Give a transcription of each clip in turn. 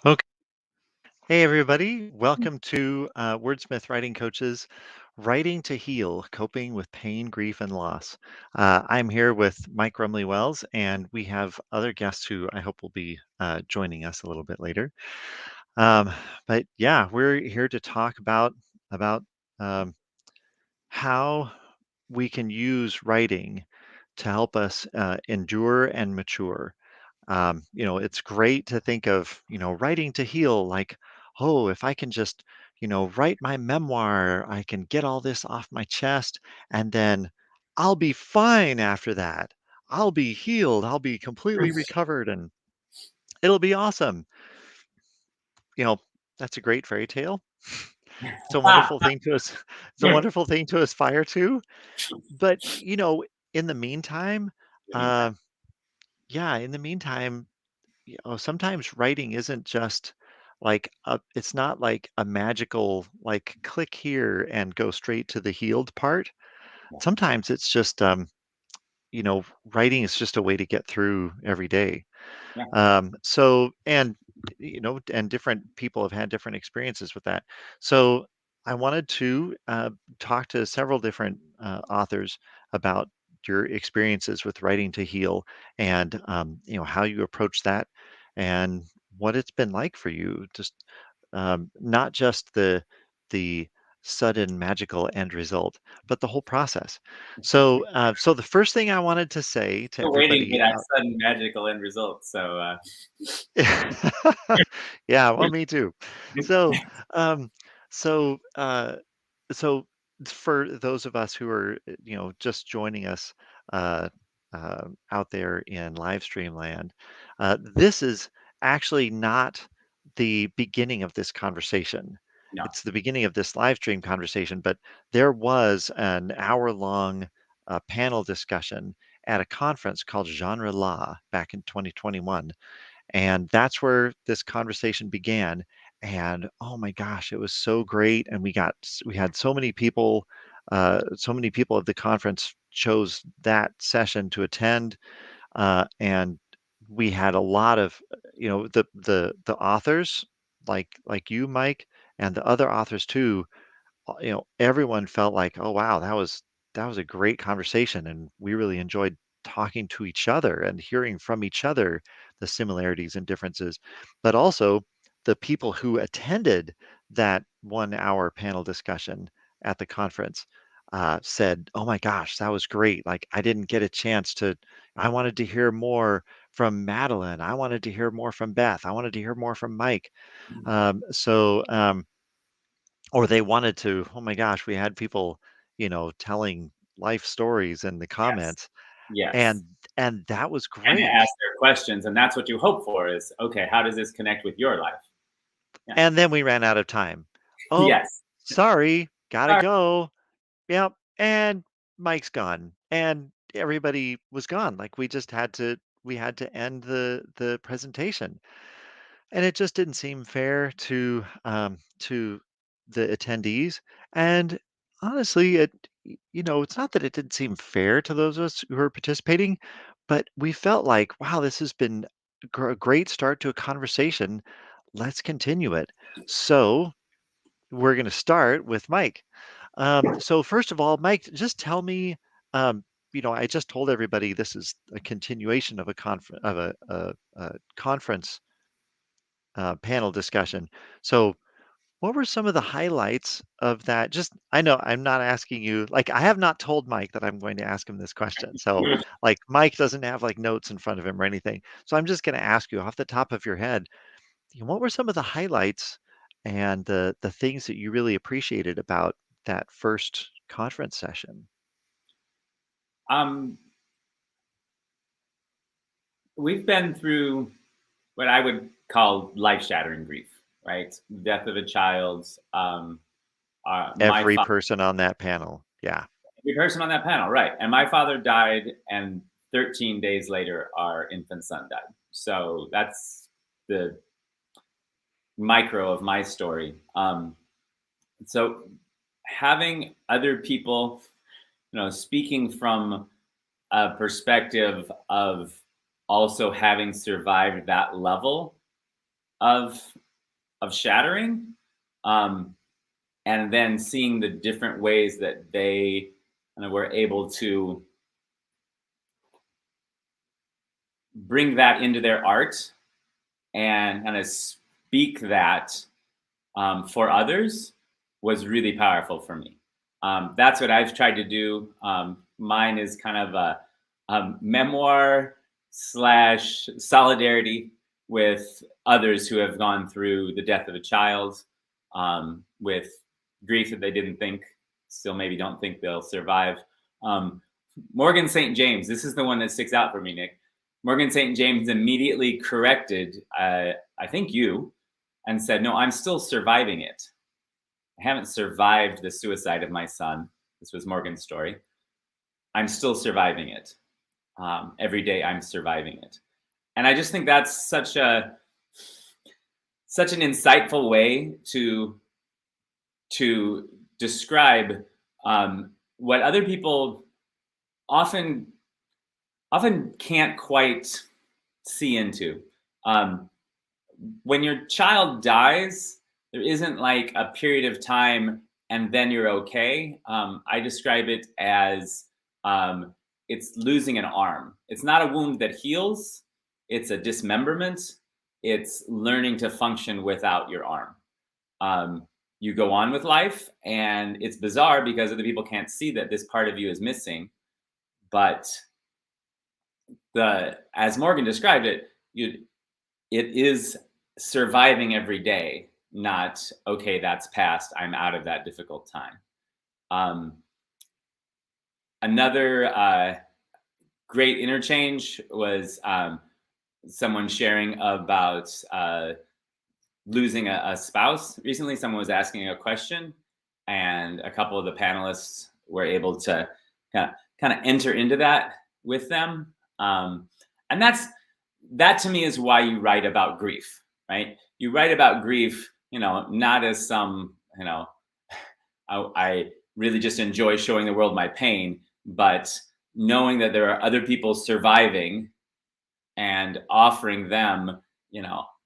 Okay. Hey, everybody. Welcome to Wordsmith Writing Coaches Writing to Heal Coping with Pain, Grief, and Loss. I'm here with Mike Rumley Wells, and we have other guests who I hope will be joining us a little bit later. Um, but yeah, we're here to talk about um, how we can use writing to help us endure and mature. It's great to think of, writing to heal like, oh, if I can just, write my memoir, I can get all this off my chest, and then I'll be fine after that. I'll be healed. I'll be completely recovered, and it'll be awesome. You know, that's a great fairy tale. It's a wonderful thing to us. It's a wonderful thing to aspire to. But, in the meantime, The uh, meantime. yeah, in the meantime, sometimes writing isn't just like it's not like a magical like click here and go straight to the healed part. Yeah, Sometimes it's just writing is just a way to get through every day. yeah. And different people have had different experiences with that. So I wanted to talk to several different authors about your experiences with writing to heal and how you approach that and what it's been like for you. Just not just the sudden magical end result, but the whole process. So the first thing I wanted to say to Still waiting for everybody that out. sudden magical end result. Yeah, well, me too. So, um, so, uh, so for those of us who are, just joining us, uh, out there in live stream land, this is actually not the beginning of this conversation. No, It's the beginning of this live stream conversation, but there was an hour-long panel discussion at a conference called Genre La back in 2021, and that's where this conversation began. And oh my gosh, it was so great. And we had so many people at the conference chose that session to attend. And we had a lot of, the authors like you, Mike, and the other authors too. Everyone felt like, oh wow, that was a great conversation, and we really enjoyed talking to each other and hearing from each other the similarities and differences. But also, the people who attended that 1 hour panel discussion at the conference said, "Oh my gosh, that was great! Like I didn't get a chance to. I wanted to hear more from Madeline. I wanted to hear more from Beth. I wanted to hear more from Mike." Or they wanted to, oh my gosh, we had people, telling life stories in the yes, comments, yes. and and that was And to great. ask their questions, and that's what you hope for is okay. How does this connect with your life? Yeah. And then we ran out of time. Oh, Yes. sorry, gotta Sorry. go. Yep. And Mike's gone. And everybody was gone. Like we had to end the presentation. And it just didn't seem fair to the attendees. And honestly, it's not that it didn't seem fair to those of us who are participating, but we felt like, wow, this has been a great start to a conversation. Let's continue it. So we're going to start with Mike. So first of all, Mike, just tell me. I just told everybody this is a continuation of a conference panel discussion. So, what were some of the highlights of that? Just, I know I'm not asking you, like, I have not told Mike that I'm going to ask him this question. So, like, Mike doesn't have like notes in front of him or anything. So, I'm just going to ask you off the top of your head, what were some of the highlights and the things that you really appreciated about that first conference session? Um, we've been through what I would call life-shattering grief, right? Death of a child. My Every father, person on that panel. Yeah. every person on that panel, right? And my father died, and 13 days later, our infant son died. So that's the micro of my story. So having other people, speaking from a perspective of also having survived that level of shattering, um, and then seeing the different ways that they kind of were able to bring that into their art and kind of speak that for others was really powerful for me. That's what I've tried to do. Mine is kind of a memoir slash solidarity with others who have gone through the death of a child, with grief that they didn't think, still maybe don't think they'll survive. Um, Morgan St. James, this is the one that sticks out for me, Nick. Morgan St. James immediately corrected, I think you, and said, "No, I'm still surviving it. I haven't survived the suicide of my son." This was Morgan's story. "I'm still surviving it. Every day I'm surviving it." And I just think that's such an insightful way to describe what other people often can't quite see into. Um, when your child dies, there isn't like a period of time and then you're okay. I describe it as it's losing an arm. It's not a wound that heals, it's a dismemberment. It's learning to function without your arm. You go on with life, and it's bizarre because other people can't see that this part of you is missing. But as Morgan described it, it is surviving every day, not okay, that's past, I'm out of that difficult time. um, Another great interchange was someone sharing about losing a spouse recently. Someone was asking a question, and a couple of the panelists were able to kind of enter into that with them. And that to me is why you write about grief, right? You write about grief, not as some, I really just enjoy showing the world my pain, but knowing that there are other people surviving and offering them,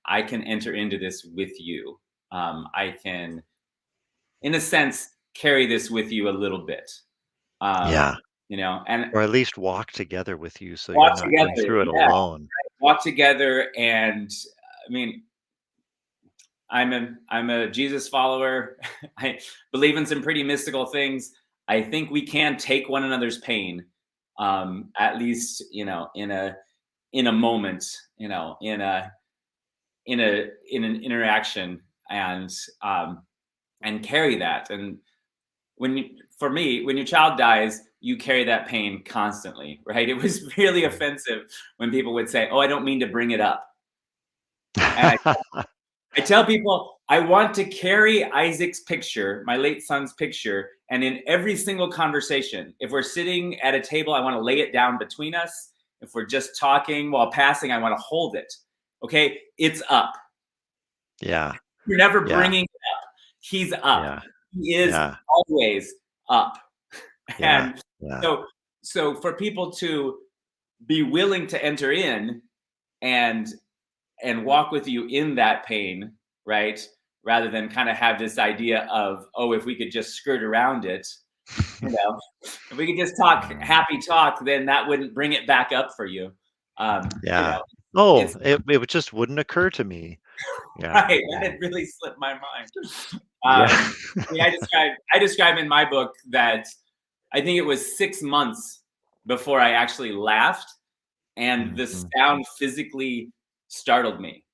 I can enter into this with you. I can, in a sense, carry this with you a little bit. Um, Yeah. and Or at least walk together with you so you're walk not going together, through it yeah, alone. walk together. And I mean, I'm a Jesus follower. I believe in some pretty mystical things. I think we can take one another's pain, at least in a moment, in an interaction, and carry that. And for me, when your child dies, you carry that pain constantly, right? It was really offensive when people would say, "Oh, I don't mean to bring it up," and I tell people I want to carry Isaac's picture, my late son's picture, and in every single conversation, if we're sitting at a table, I want to lay it down between us. If we're just talking while passing, I want to hold it. Okay, it's up. Yeah. You're never Yeah. bringing it up. He's up. Yeah. He is Yeah. always up. Yeah. And Yeah. so for people to be willing to enter in and walk with you in that pain, right? Rather than kind of have this idea of, oh, if we could just skirt around it, you know, if we could just talk Mm. happy talk, then that wouldn't bring it back up for you. Yeah. It's Oh, it just wouldn't occur to me. Yeah. right. That Yeah. had really slipped my mind. Yeah. I mean, I describe in my book that I think it was 6 months before I actually laughed, and the Mhm. sound physically startled me,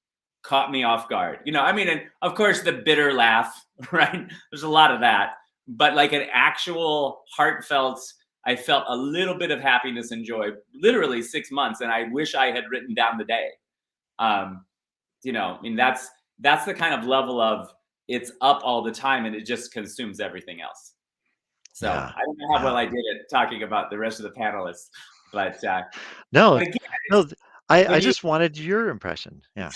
caught me off guard. I mean, and of course the bitter laugh, right? There's a lot of that, but like an actual heartfelt, I felt a little bit of happiness and joy, literally 6 months, and I wish I had written down the day. Um, I mean, that's the kind of level of it's up all the time and it just consumes everything else. So Yeah. I don't know how Yeah. well I did it talking about the rest of the panelists, but No, again, no, it's I when you just wanted your impression. Yeah.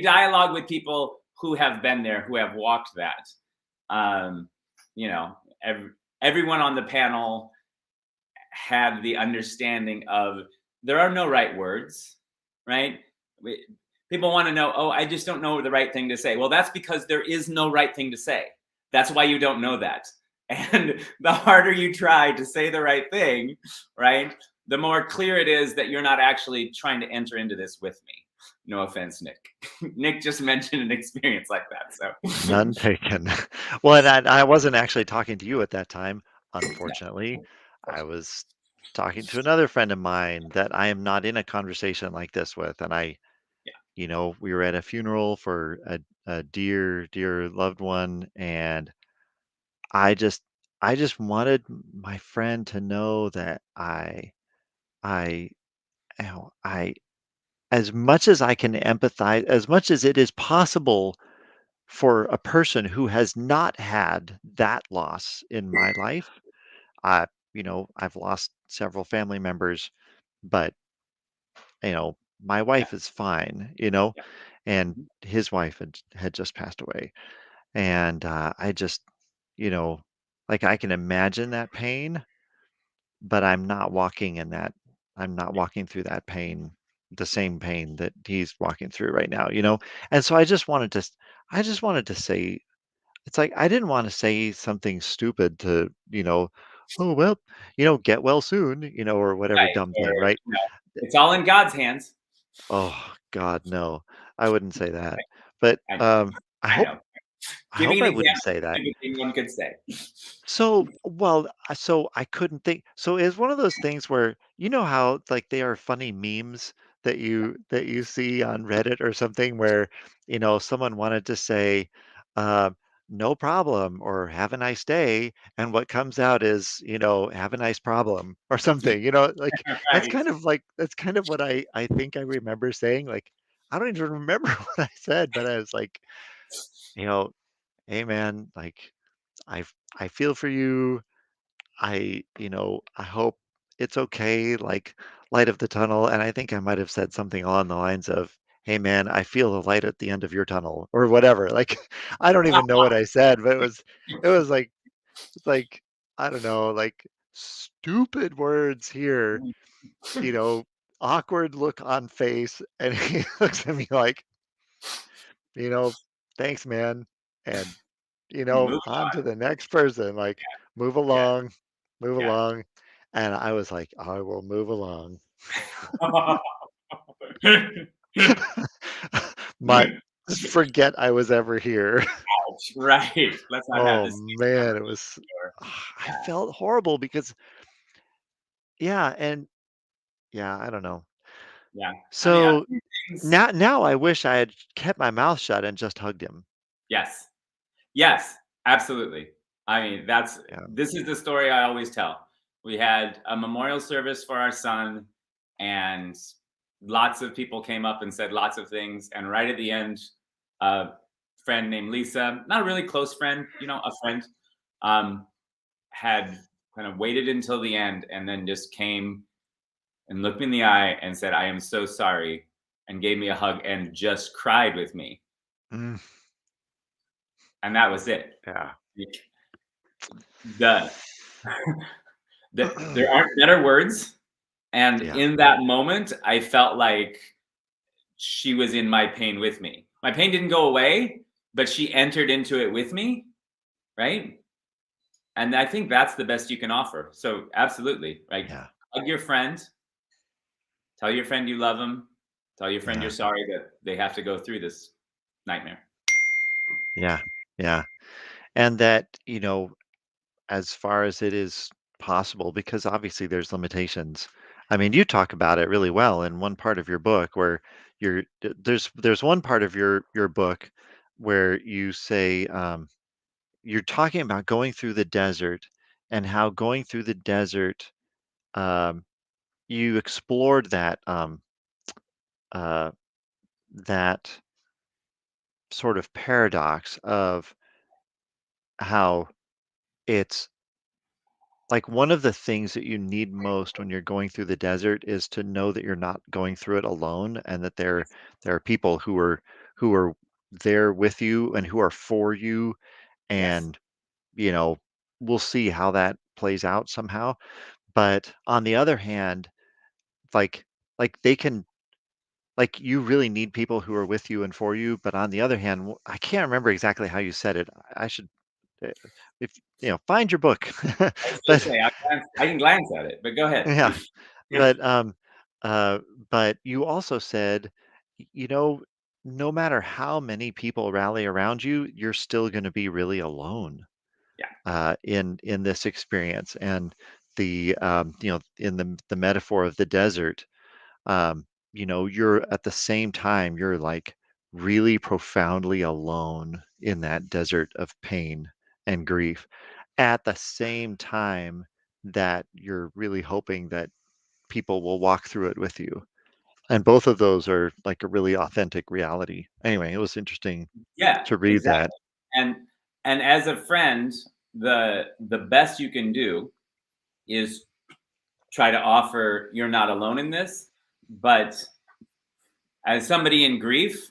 dialogue with people who have been there, who have walked that, um, you know, everyone on the panel had the understanding of there are no right words, right? people want to know, oh, I just don't know the right thing to say. Well, that's because there is no right thing to say. That's why you don't know that. And the harder you try to say the right thing, right, the more clear it is that you're not actually trying to enter into this with me. No offense, Nick. Nick just mentioned an experience like that. So, None taken. Well, and I wasn't actually talking to you at that time, yeah, unfortunately. of I course. was talking to another friend of mine that I am not in a conversation like this with, and Yeah, we were at a funeral for a dear, dear loved one, and I just I just wanted my friend to know that I you know, I as much as I can empathize, as much as it is possible for a person who has not had that loss in my life. I, I've lost several family members, but my yeah, wife is fine, yeah. and Mhm. his wife had just passed away. And I just, you know, like I can imagine that pain, but I'm not walking through that pain, the Yeah, same pain that he's walking through right now. And so I just wanted to say, it's like I didn't wanna say something stupid to, "Oh, well, get well soon," or whatever right. dumb Or, thing, right? it's all in God's hands. Oh, god, no. I wouldn't say that. But, I know. I I hope know. I Giving hope an I example wouldn't say is that. a good thing one could say. So I couldn't think, so it's one of those things where how, like, they are funny memes that you see on Reddit or something where, someone wanted to say, uh, "No problem," or "Have a nice day," and what comes out is, "Have a nice problem," or something, like, Right. that's kind of what I think I remember saying, like, I don't even remember what I said, but I was like, you know, "Hey, man, like, I I feel for you. I hope it's okay, like, light of the tunnel." And I think I might have said something along the lines of, "Hey, man, I feel the light at the end of your tunnel," or whatever. Like, I don't even know what I said, but it was like, I don't know, like, stupid words here, you know, awkward look on face, and he looks at me like, you know, "Thanks, man," and, Move on on. to the next person, like, "Move Yeah. along, move Yeah. along," and I was like, "I will move along." My Just forget I was ever here. Right. Let's not have Oh, this man, it conversation was anymore. I Yeah. felt horrible because yeah, and yeah, I don't know. Yeah. I mean, a So, few things. now I wish I had kept my mouth shut and just hugged him. Yes. Yes. Absolutely. I mean, Yeah. this is the story I always tell. We had a memorial service for our son, and lots of people came up and said lots of things. And right at the end, a friend named Lisa, not a really close friend, a friend, um, had kind of waited until the end and then just came and looked me in the eye and said, "I am so sorry," and gave me a hug and just cried with me. Mm, And that was it. yeah. Like, the, there aren't better words. And Yeah, in that moment, I felt like she was in my pain with me. My pain didn't go away, but she entered into it with me, right? And I think that's the best you can offer. So absolutely, like, yeah, hug your friend, tell your friend you love them, tell your friend you're yeah, sorry that they have to go through this nightmare. yeah, yeah, and that, as far as it is possible, because obviously there's limitations. I mean, you talk about it really well in one part of your book where there's one part of your book where you say, you're talking about going through the desert and how going through the desert, um, you explored uh, that sort of paradox of how it's like one of the things that you need most when you're going through the desert is to know that you're not going through it alone, and that there are people who are there with you and who are for you, Yes. and you know we'll see how that plays out somehow. But on the other hand, like like they can like you really need people who are with you and for you, but on the other hand, I can't remember exactly how you said it. I should, uh, if find your book. I was gonna But say, I can glance at it, but go ahead. yeah, but uh, but you also said, you know, no matter how many people rally around you, you're still going to be really alone Yeah, in this experience. And in the metaphor of the desert, you're at the same time, you're like really profoundly alone in that desert of pain and grief at the same time that you're really hoping that people will walk through it with you. And both of those are like a really authentic reality. Anyway, it was interesting yeah, to read exactly. that. And as a friend, the best you can do is try to offer you're not alone in this. But as somebody in grief,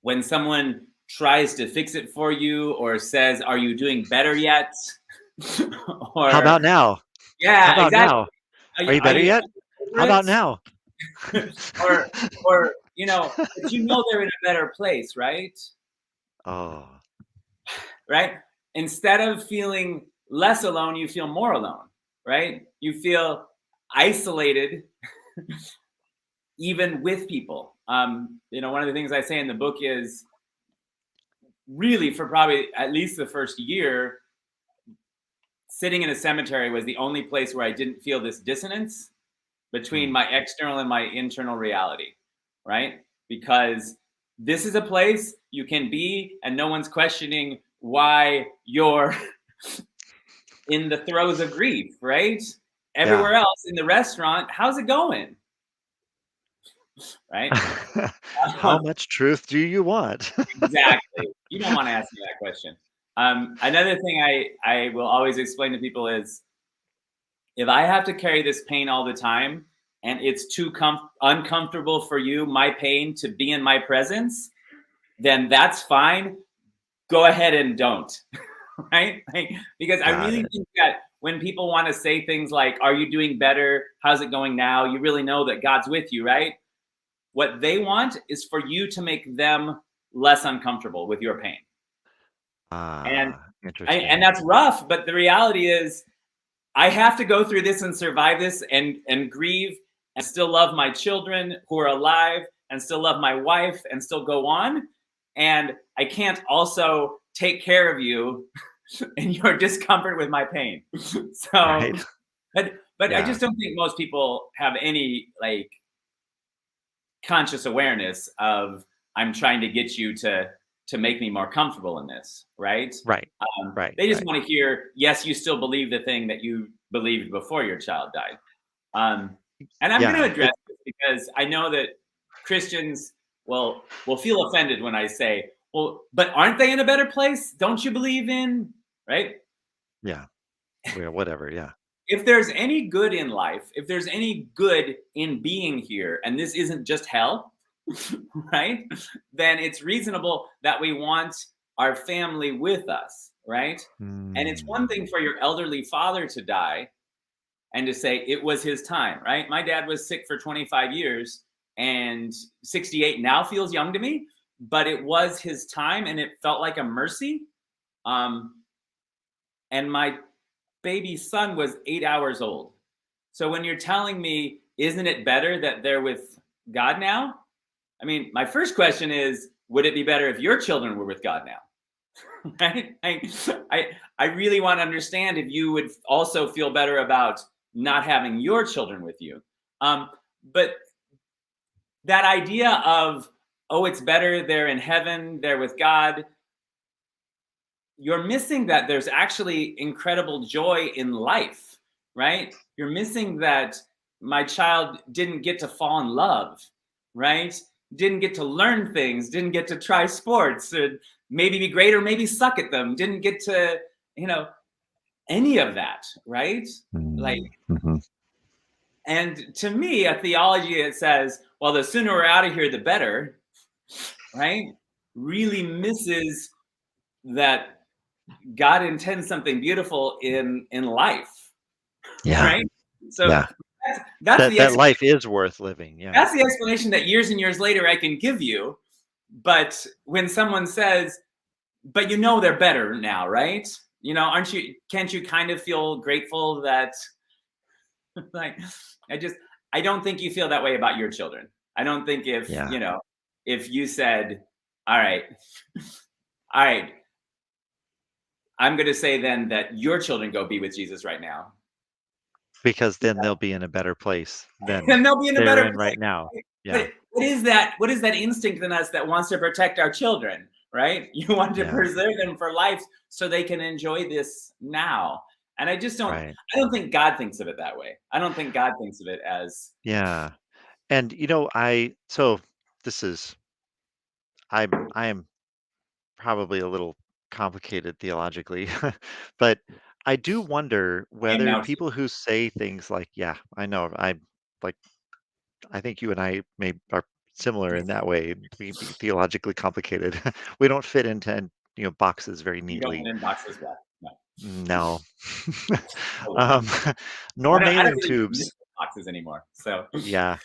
when someone tries to fix it for you or says, "Are you doing better yet?" How or about now? How yeah, about exactly. now? Are you Are better you yet? over How about it? now? or but they're in a better place, right? Oh, Right? Instead of feeling less alone, you feel more alone, right? You feel isolated even with people. One of the things I say in the book is really for probably at least the first year, sitting in a cemetery was the only place where I didn't feel this dissonance between mm, my external and my internal reality, right? Because this is a place you can be, and no one's questioning why you're in the throes of grief, right? yeah. Everywhere else in the restaurant, how's it going, right? How much truth do you want? Exactly. You don't want to ask me that question. Another thing I will always explain to people is if I have to carry this pain all the time and it's too uncomfortable for you, my pain, to be in my presence, then that's fine. Go ahead and don't. Right? Because I Got really it. think that when people want to say things like, "Are you doing better? How's it going now?" You really know that God's with you, right? What they want is for you to make them less uncomfortable with your pain. And Interesting. that's rough, but the reality is I have to go through this and survive this and grieve and still love my children who are alive and still love my wife and still go on. And I can't also take care of you in your discomfort with my pain. So, Right. but I Yeah. just don't think most people have any like conscious awareness of I'm trying to get you to make me more comfortable in this, right? Right. Right. They just Right. want to hear, yes, you still believe the thing that you believed before your child died. Um, and I'm going to Yeah. address this because I know that Christians will feel offended when I say, "Well, but aren't they in a better place? Don't you believe in?" Right? Yeah. Well, whatever. Yeah. If there's any good in life, if there's any good in being here, and this isn't just hell, right? Then it's reasonable that we want our family with us, right? And it's one Mm, thing for your elderly father to die and to say it was his time, right? My dad was sick for 25 years and 68 now feels young to me, but it was his time and it felt like a mercy. Um, and my baby son was 8 hours old. So when you're telling me, isn't it better that they're with God now? I mean, my first question is, would it be better if your children were with God now? Right? I really want to understand if you would also feel better about not having your children with you. But that idea of, oh, it's better they're in heaven, they're with God, you're missing that there's actually incredible joy in life, right? You're missing that my child didn't get to fall in love, right? Didn't get to learn things, didn't get to try sports, or maybe be great or maybe suck at them, didn't get to, you know, any of that, right? Like, mhm. and to me, a theology that says, well, the sooner we're out of here, the better, right? Really misses that God intends something beautiful in life, Yeah. right? So Yeah. that's That the that explanation. life is worth living, yeah. That's the explanation that years and years later I can give you. But when someone says, "But you know they're better now, right?" Aren't you? Can't you kind of feel grateful that, like, I just, I don't think you feel that way about your children. I don't think Yeah, if you said, "All right, all right, I'm going to say then that your children go be with Jesus right now," because then they'll be in a better place than then they'll be in a they're better in place. right now. Yeah, But what is that? What is that instinct in us that wants to protect our children? Right? You want to yeah, preserve them for life so they can enjoy this now. And I just don't. right. I don't think God thinks of it that way. I don't think God thinks of it as, Yeah, and, this is I am probably a little complicated theologically, but I do wonder I am whether now too. people who say things like, "Yeah, I know, like, I think you and I may are similar in that way, we be theologically complicated. We don't fit into, boxes very You don't neatly. fit in boxes well. No, No. totally not. Um, nor I don't mailings even exist tubes. in boxes anymore. So, Yeah,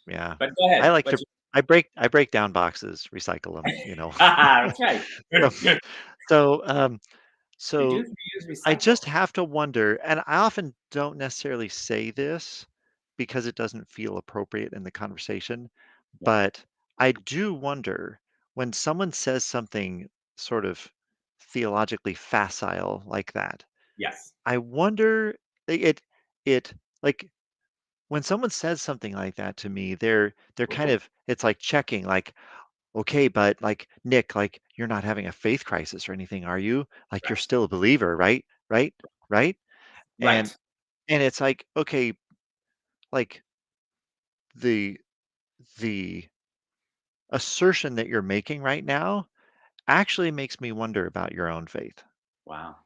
yeah. but go I ahead. like What to you? I break down boxes, recycle them. That's right. So Good, good. so, um, so Reduce, reuse, I recycle. just have to wonder, and I often don't necessarily say this because it doesn't feel appropriate in the conversation, Yeah. but I do wonder when someone says something sort of theologically facile like that. Yes. I wonder it it like when someone says something like that to me, they're kind of it's like checking, like, okay, but like Nick, like you're not having a faith crisis or anything, are you? Like you're Right. still a believer, right? Right? Right? And Right. and it's like, okay, like the the assertion that you're making right now actually makes me wonder about your own faith. Wow.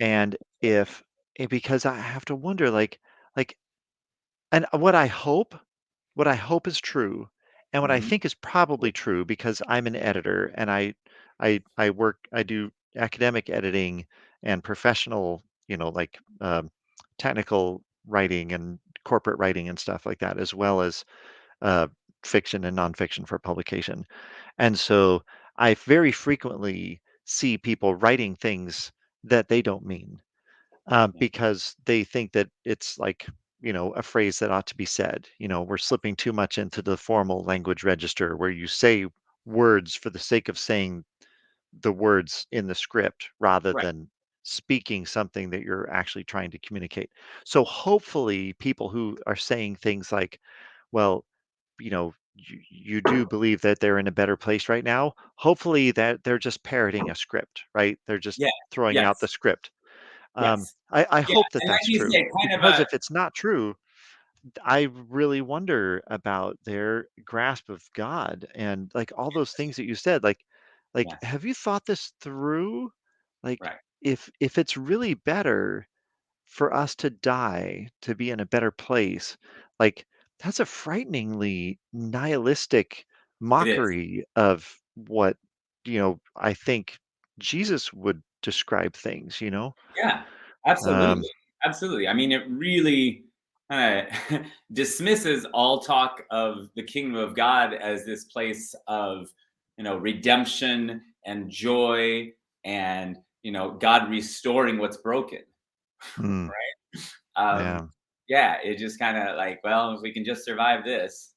And if because I have to wonder like and what I hope is true, and what I Hmm. think is probably true because I'm an editor and I do academic editing and professional, like technical writing and corporate writing and stuff like that, as well as uh, fiction and nonfiction for publication. And so I very frequently see people writing things that they don't mean Yeah. because they think that it's like, a phrase that ought to be said. We're slipping too much into the formal language register where you say words for the sake of saying the words in the script rather Right. than speaking something that you're actually trying to communicate. So hopefully people who are saying things like, well, you do believe that they're in a better place right now. Hopefully that they're just parroting a script, right? They're just Yeah. throwing out the Yes. script. Yes. I Yeah. hope that And like that's you true say, kind of because a, if it's not true, I really wonder about their grasp of God and like all those things that you said. Like, yes. have you thought this through? Like, Right. if it's really better for us to die to be in a better place, like that's a frighteningly nihilistic It is. mockery of what I think Jesus would describe things. Yeah. Um, Absolutely. Absolutely. I mean, it really uh, dismisses all talk of the kingdom of God as this place of, redemption and joy and, God restoring what's broken. mm, Um, yeah. yeah, it just kind of like, well, if we can just survive this,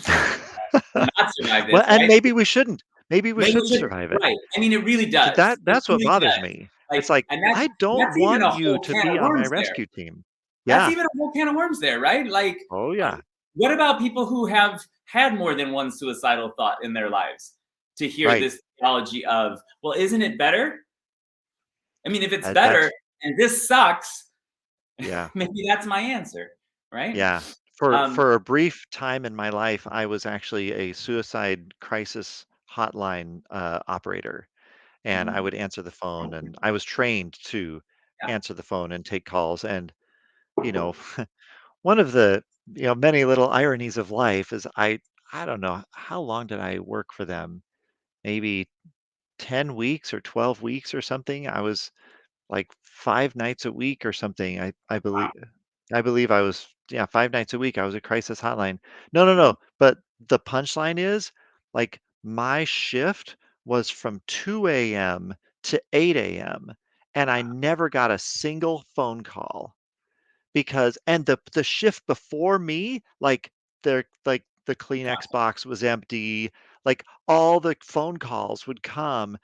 or not survive Well, this, and right? maybe we shouldn't. Maybe we Maybe we shouldn't should, survive it. right. I mean, it really does. It That's what really bothers does. me. It's Like, like, and I don't that's even want a you whole to can be of on my worms there. rescue team. That's Yeah, even a whole can of worms there, right? Like, oh, yeah. what about people who have had more than one suicidal thought in their lives? To hear Right. this theology of, well, isn't it better? I mean, if it's better That's and this sucks, yeah, maybe that's my answer, right? yeah. For Um, for a brief time in my life, I was actually a suicide crisis hotline, operator, and I mhm. would answer the phone, and I was trained to Yeah. answer the phone and take calls, and, you know, one of the, many little ironies of life is I don't know, how long did I work for them? Maybe 10 weeks or 12 weeks or something. I was like 5 nights a week or something, I believe. I believe I was, yeah, 5 nights a week, I was a crisis hotline. No, no, Mhm. no, but the punchline is, like, my shift was from 2 AM to 8 AM, and I Wow. never got a single phone call. Because and the shift before me, the Kleenex Gotcha. box was empty, like, all the phone calls would come,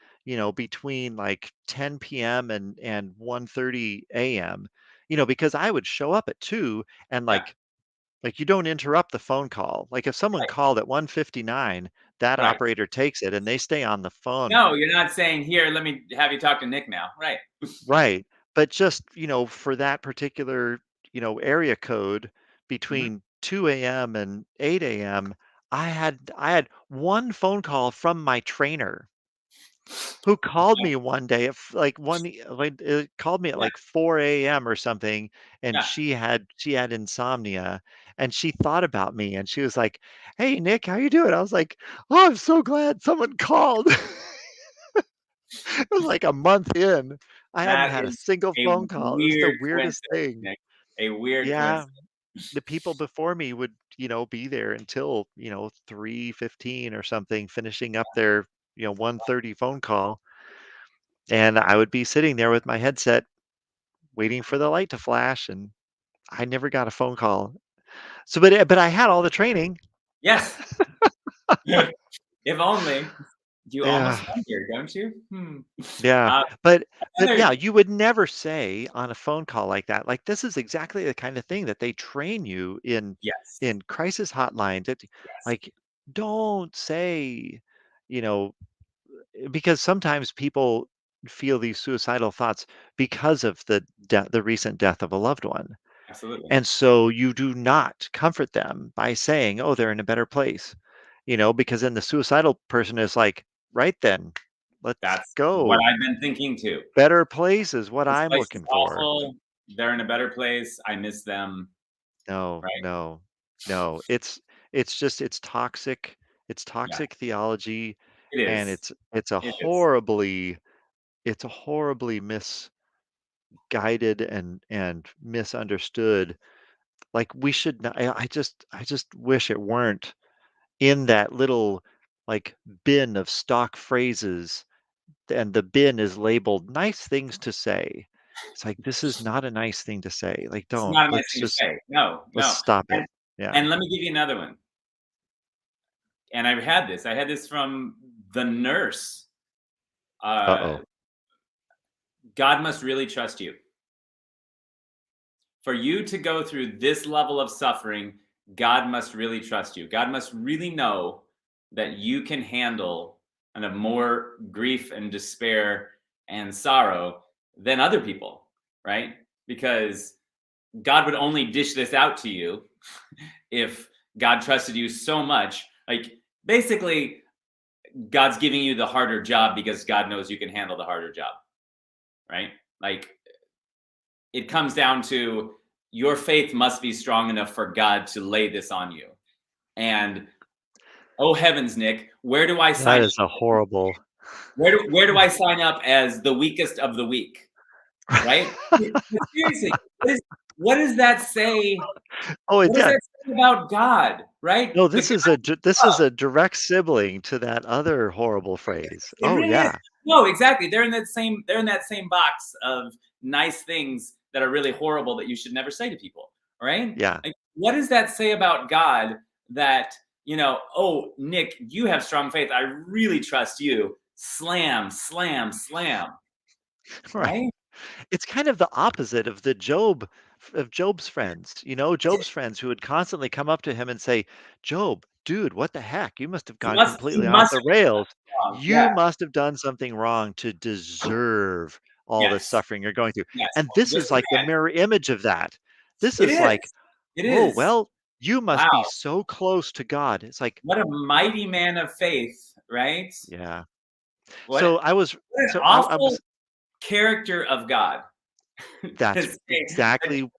between, like, 10 PM and 1:30 AM, because I would show up at 2 and, Yeah. you don't interrupt the phone call. Like, if someone Right. called at 1:59, that Right. operator takes it and they stay on the phone. No, you're not saying, "Here, let me have you talk to Nick now." Right. Right, but just, for that particular, area code Mhm. between 2 AM and 8 AM, I had one phone call from my trainer who called me one day at called me at Yeah. like 4 AM or something, and Yeah. she had insomnia, and she thought about me, and she was like, "Hey, Nick, how you doing?" I was like, "Oh, I'm so glad someone called." It was like a month in. I hadn't That had a is single a phone call. It was the weird weirdest coincidence, thing. Nick. A weird Yeah, coincidence. the people before me would, be there until, 3:15 or something, finishing up their, 1:30 phone call, and I would be sitting there with my headset waiting for the light to flash, and I never got a phone call. So, but I had all the training. Yes. If only. You Yeah. almost wonder, don't you? Hmm. Yeah, Uh, but yeah, another you would never say on a phone call like that, like, this is exactly the kind of thing that they train you yes. in crisis hotlines. Yes. Like, don't say, you know, because sometimes people feel these suicidal thoughts because of the recent death of a loved one. Absolutely. And so you do not comfort them by saying, "Oh, they're in a better place." Because then the suicidal person is like, "Right then, let's That's what go. I've been thinking too. Better place is what This I'm place is looking for." awful. They're in a better place. I miss them. No, Right? no, no. It's toxic. It's Yeah. toxic theology, It and is. It is. it's a horribly misguided and misunderstood. Like, we should not, I just wish it weren't in that little, like, bin of stock phrases, and the bin is labeled nice things to say. It's like, this is not a nice thing to say. Like, It's don't. not a nice thing to say. No, Let's no. stop it. And Yeah. and let me give you another one. And I've had this. I had this from the nurse. Uh, Uh-oh. God must really trust you. For you to go through this level of suffering, God must really trust you. God must really know that you can handle kind of more grief and despair and sorrow than other people, right? Because God would only dish this out to you if God trusted you so much. Like, basically, God's giving you the harder job because God knows you can handle the harder job, right? Like, it comes down to your faith must be strong enough for God to lay this on you. And oh heavens, Nick, where do I That sign up? is a horrible. Where do I sign up as the weakest of the weak? Right? Seriously, what does that say? Oh, What does yeah. that say about God? Right? No, The this is God. a direct sibling to that other horrible phrase. It Oh, really is. yeah. No, exactly. They're in that same box of nice things that are really horrible that you should never say to people. Right? Yeah. Like, what does that say about God that, oh, Nick, you have strong faith. I really trust you. Slam, slam, slam. Right. Right? It's kind of the opposite of Job's friends. Job's friends who would constantly come up to him and say, "Job, dude, what the heck? You must have He gone must he completely off must the have been rails. wrong. You Yeah. must have done something wrong to deserve all the Yes. suffering you're going through." Yes. And this is Just like the imagine. mirror image of that. This It is like, is. It "Oh, is. well, you must be Wow. so close to God." It's like, What a mighty man of faith, right? yeah. What So I was what an so I awful was character of God to That's say that, exactly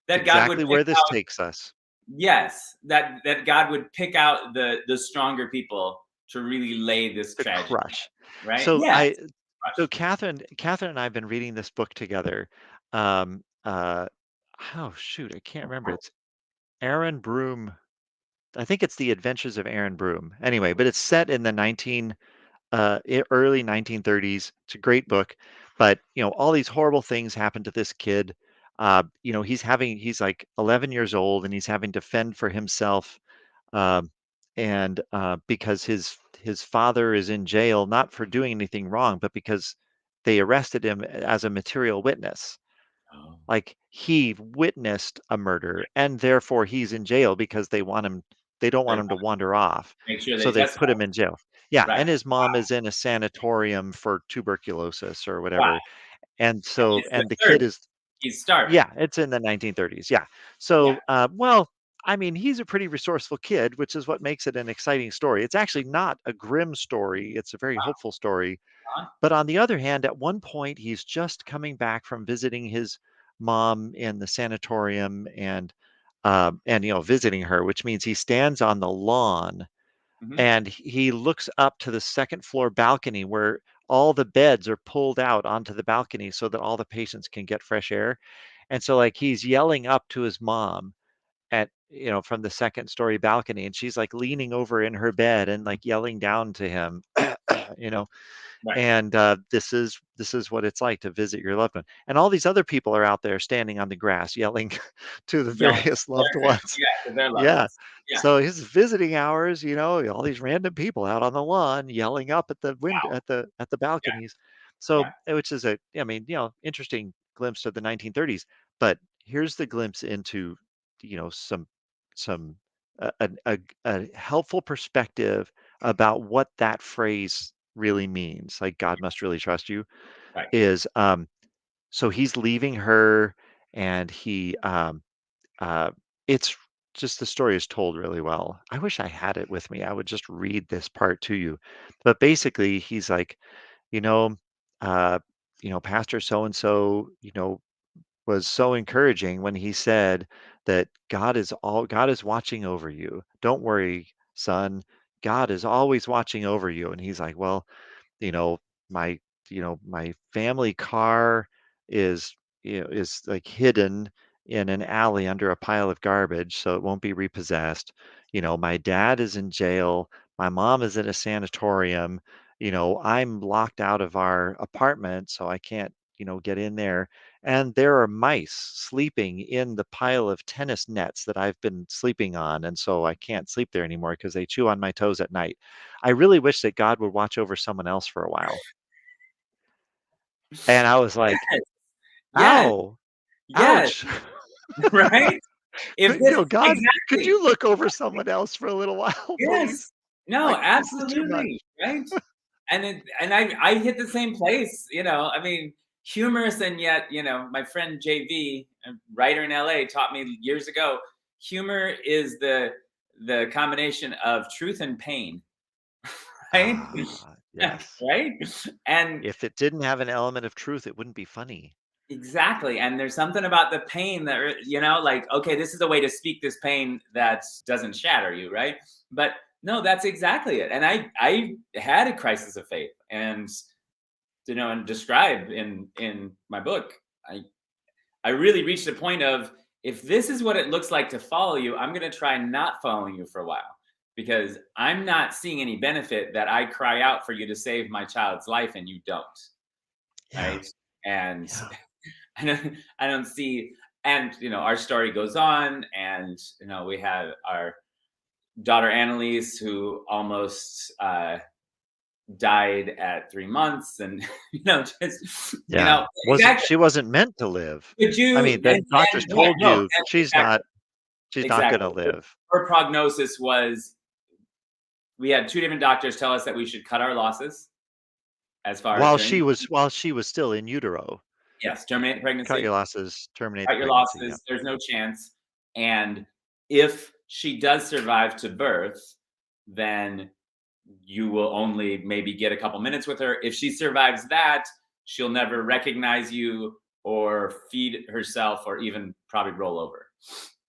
that God would exactly pick where this out, takes us. yes, that God would pick out the stronger people to really lay this The tragedy, crush. right? So Yes. I Crush. so Catherine and I have been reading this book together. Um, uh, oh, shoot, I can't remember. It's Aaron Broom. I think it's The Adventures of Aaron Broom. Anyway, but it's set in the early 1930s. It's a great book, but all these horrible things happen to this kid. He's like 11 years old and he's having to fend for himself, um, and because his father is in jail, not for doing anything wrong, but because they arrested him as a material witness. Oh, Like he witnessed a murder, and therefore he's in jail because they don't they want him to wanna wander off. make sure So they they testify. put him in jail. Yeah, Right. and his mom is in a sanatorium for tuberculosis or Wow. whatever. And And so it's the and the kid 30s. is He's starving. yeah, it's in the 1930s. Yeah. Yeah. So well, I mean, he's a pretty resourceful kid, which is what makes it an exciting story. It's actually not a grim story. It's a very hopeful story. Uh-huh. But on the other hand, at one point, he's just coming back from visiting his mom in the sanatorium and visiting her, which means he stands on the lawn Mhm. and he looks up to the second floor balcony where all the beds are pulled out onto the balcony so that all the patients can get fresh air. And so like he's yelling up to his mom from the second story balcony and she's like leaning over in her bed and like yelling down to him, you know Right. and this is what it's like to visit your loved one. And all these other people are out there standing on the grass yelling to the Yelling various to loved their family. ones. Yeah, to their loved Yeah. ones. Yeah. So his visiting hours, all these random people out on the lawn yelling up at the window Wow. at the Yeah. balconies. So Yeah. which is I mean, interesting glimpse of the 1930s. But here's the glimpse into, some a helpful perspective about what that phrase really means, like God must really trust you, Right. is so he's leaving her and uh it's just the story is told really well. I wish I had it with me. I would just read this part to you. But basically he's like, you know, uh, Pastor so and so, was so encouraging when he said that God is watching over you. Don't worry, son. God is always watching over you. And he's like, well, you know, my my family car is like hidden in an alley under a pile of garbage so it won't be repossessed. My dad is in jail, my mom is in a sanatorium, I'm locked out of our apartment so I can't, get in there. And there are mice sleeping in the pile of tennis nets that I've been sleeping on, and so I can't sleep there anymore because they chew on my toes at night. I really wish that God would watch over someone else for a while. And I was like, Yes. Yes. "Ow, Yes. ouch." Right? If Could this God, could exactly. you look over someone else for a little while, please? Yes. No, Like, this is too much. absolutely, right? And I hit the same place, I mean, humorous and yet, my friend JV, a writer in LA, taught me years ago, humor is the combination of truth and pain, right? Yes. Right? And If it didn't have an element of truth, it wouldn't be funny. exactly. And there's something about the pain that, like, okay, this is a way to speak this pain that doesn't shatter you, right? But no, that's exactly it. And I had a crisis of faith, and and describe in my book. I really reached a point of, if this is what it looks like to follow you, I'm going to try not following you for a while, because I'm not seeing any benefit that I cry out for you to save my child's life and you don't, Yeah, right? And yeah, I don't see. And our story goes on, and we had our daughter Annalise, who almost died at 3 months, and just yeah. exactly. She wasn't meant to live. Could I you mean, the doctors yeah, told no, you exactly, she's not exactly. gonna live. Her prognosis was, we had two different doctors tell us that we should cut our losses as far as during. While she was still in utero. Yes, terminate the Cut your pregnancy, losses, terminate the cut your pregnancy, yeah. losses. There's no chance. And if she does survive to birth, then you will only maybe get a couple minutes with her. If she survives that, she'll never recognize you or feed herself or even probably roll over.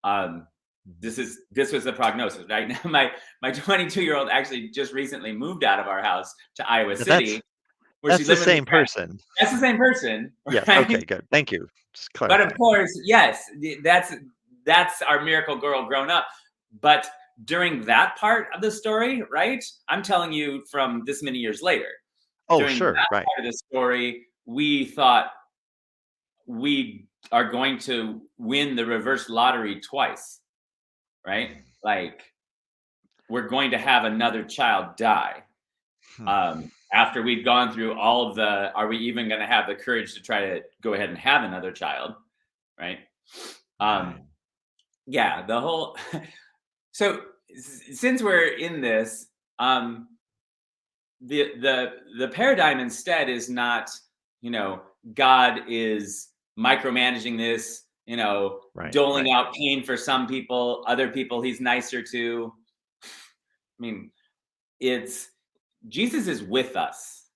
Um, Mhm. this was the prognosis. Right now, my 22-year-old actually just recently moved out of our house to Iowa But that's City. where That's she's the living with her same friend. person. That's the same person, Yes, right? okay, good. Thank you. Just But of clarifying. course, yes, that's our miracle girl grown up. But during that part of the story, right? I'm telling you from this many years later. Oh, During that sure, right. part of the story, we thought we are going to win the reverse lottery twice, right? Like we're going to have another child die. Hmm, After we'd gone through all of the, are we even going to have the courage to try to go ahead and have another child, right? right. Um, yeah, the whole. So since we're in this, um, the paradigm instead is not, you know, God is micromanaging this, Right, doling right. out pain for some people, other people he's nicer to. I mean, it's Jesus is with us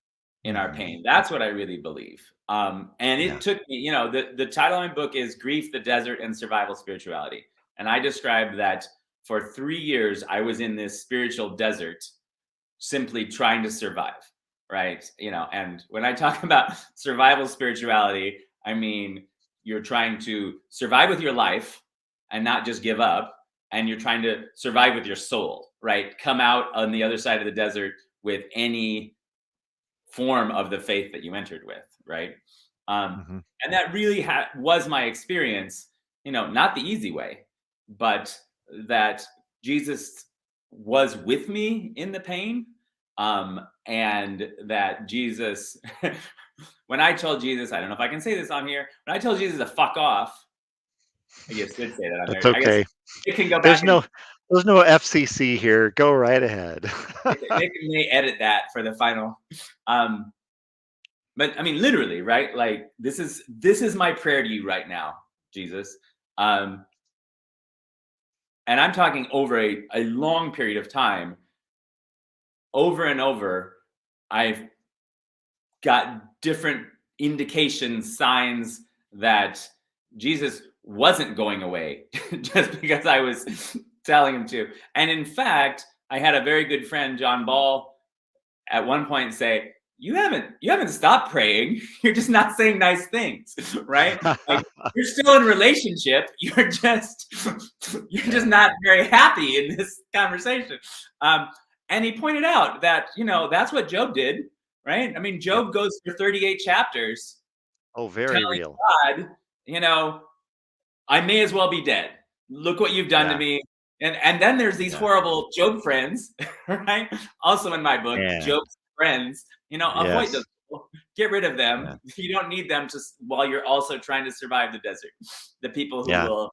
in our Mhm. pain. That's what I really believe. And Yeah. it took me, the title of my book is Grief, the Desert, and Survival Spirituality. And I described that for 3 years, I was in this spiritual desert simply trying to survive. Right. And when I talk about survival spirituality, I mean, you're trying to survive with your life and not just give up. And you're trying to survive with your soul, right? Come out on the other side of the desert with any form of the faith that you entered with, right? Um, Mhm. and that really was my experience, not the easy way, but that Jesus was with me in the pain. And that Jesus, when I told Jesus, I don't know if I can say this on here, when I told Jesus to fuck off, I guess I did say that on That's there. I guess okay. it can go There's back and no there's no FCC here. Go right ahead. they may edit that for the final. Um, But I mean, literally, right? Like this is my prayer to you right now, Jesus. Um, and I'm talking over a long period of time, over and over. I've got different indications, signs that Jesus wasn't going away just because I was telling him to. And in fact, I had a very good friend, John Ball, at one point say, you haven't stopped praying. You're just not saying nice things, right? Like you're still in relationship. You're just Yeah. not very happy in this conversation. Um, and he pointed out that that's what Job did, right? I mean, Yep. Job goes for 38 chapters Oh, very telling real. God, you know, I may as well be dead. Look what you've done to Yeah, me. And then there's these yeah, horrible Job friends, right? Also in my book, and Job's friends. Avoid those yes, people. Get rid of yeah, them. You don't need them to while you're also trying to survive the desert. The people who yeah, will,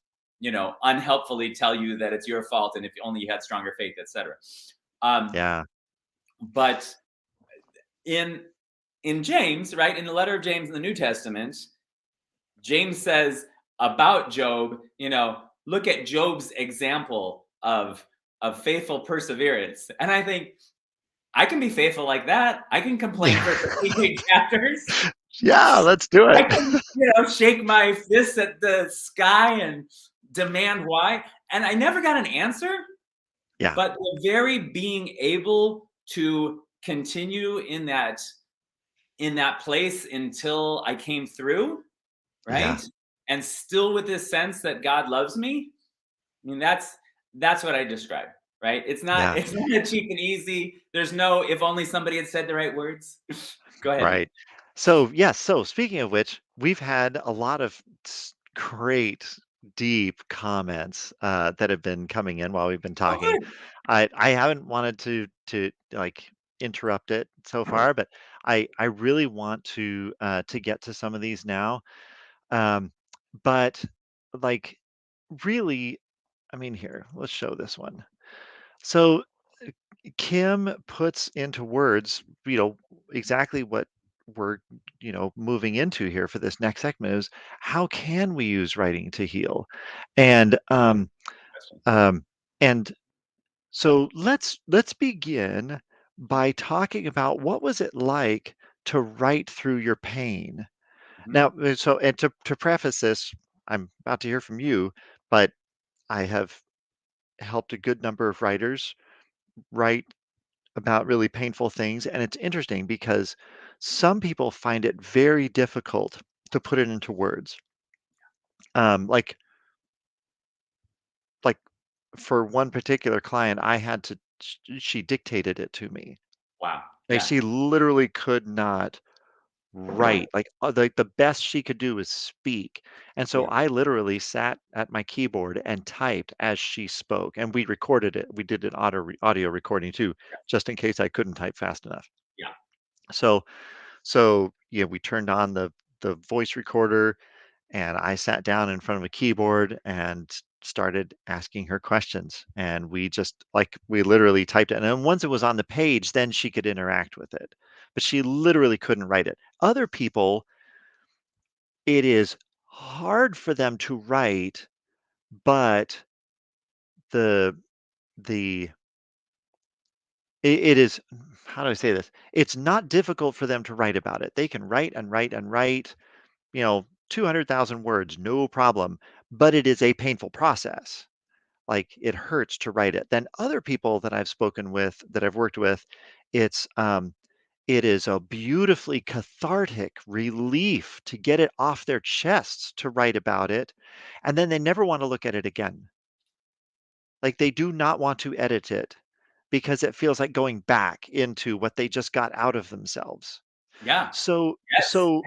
unhelpfully tell you that it's your fault and if only you had stronger faith, etc. Um, yeah, but in James, right, in the letter of James in the New Testament, James says about Job, look at Job's example of faithful perseverance. And I think I can be faithful like that. I can complain for yeah. 38 chapters. Yeah, let's do I it. can, shake my fist at the sky and demand why. And I never got an answer, Yeah, but the very being able to continue in that place until I came through, yeah, right? And still with this sense that God loves me. I mean, that's what I describe, right? It's not yeah, it's not a cheap and easy. There's no if only somebody had said the right words. Go ahead. right. So, yes, so speaking of which, we've had a lot of great, deep comments that have been coming in while we've been Oh, talking. good. I haven't wanted to like interrupt it so far, but I really want to get to some of these now. Um, but like really, I mean, here, let's show this one. So Kim puts into words, exactly what we're, moving into here for this next segment is how can we use writing to heal? And Question. um and so let's begin by talking about what was it like to write through your pain. Mhm. Now, so and to preface this, I'm about to hear from you, but I have helped a good number of writers write about really painful things, and it's interesting because Some people find it very difficult to put it into words. Um, like like for one particular client, I had to she dictated it to me. Wow. Like Yeah. she literally could not write. Like the best she could do is speak. And so Yeah. I literally sat at my keyboard and typed as she spoke. And we recorded it. We did an audio recording too, just in case I couldn't type fast enough. Yeah. So so yeah, we turned on the voice recorder and I sat down in front of a keyboard and started asking her questions. And we just like we literally typed it. And then once it was on the page, then she could interact with it. But she literally couldn't write it. Other people, it is hard for them to write, but the the it is how do I say this? It's not difficult for them to write about it. They can write and write and write, 200,000 words, no problem. But it is a painful process. Like it hurts to write it. Then other people that I've spoken with, that I've worked with, it's it is a beautifully cathartic relief to get it off their chests to write about it, and then they never want to look at it again. Like they do not want to edit it because it feels like going back into what they just got out of themselves. Yeah. So Yes. so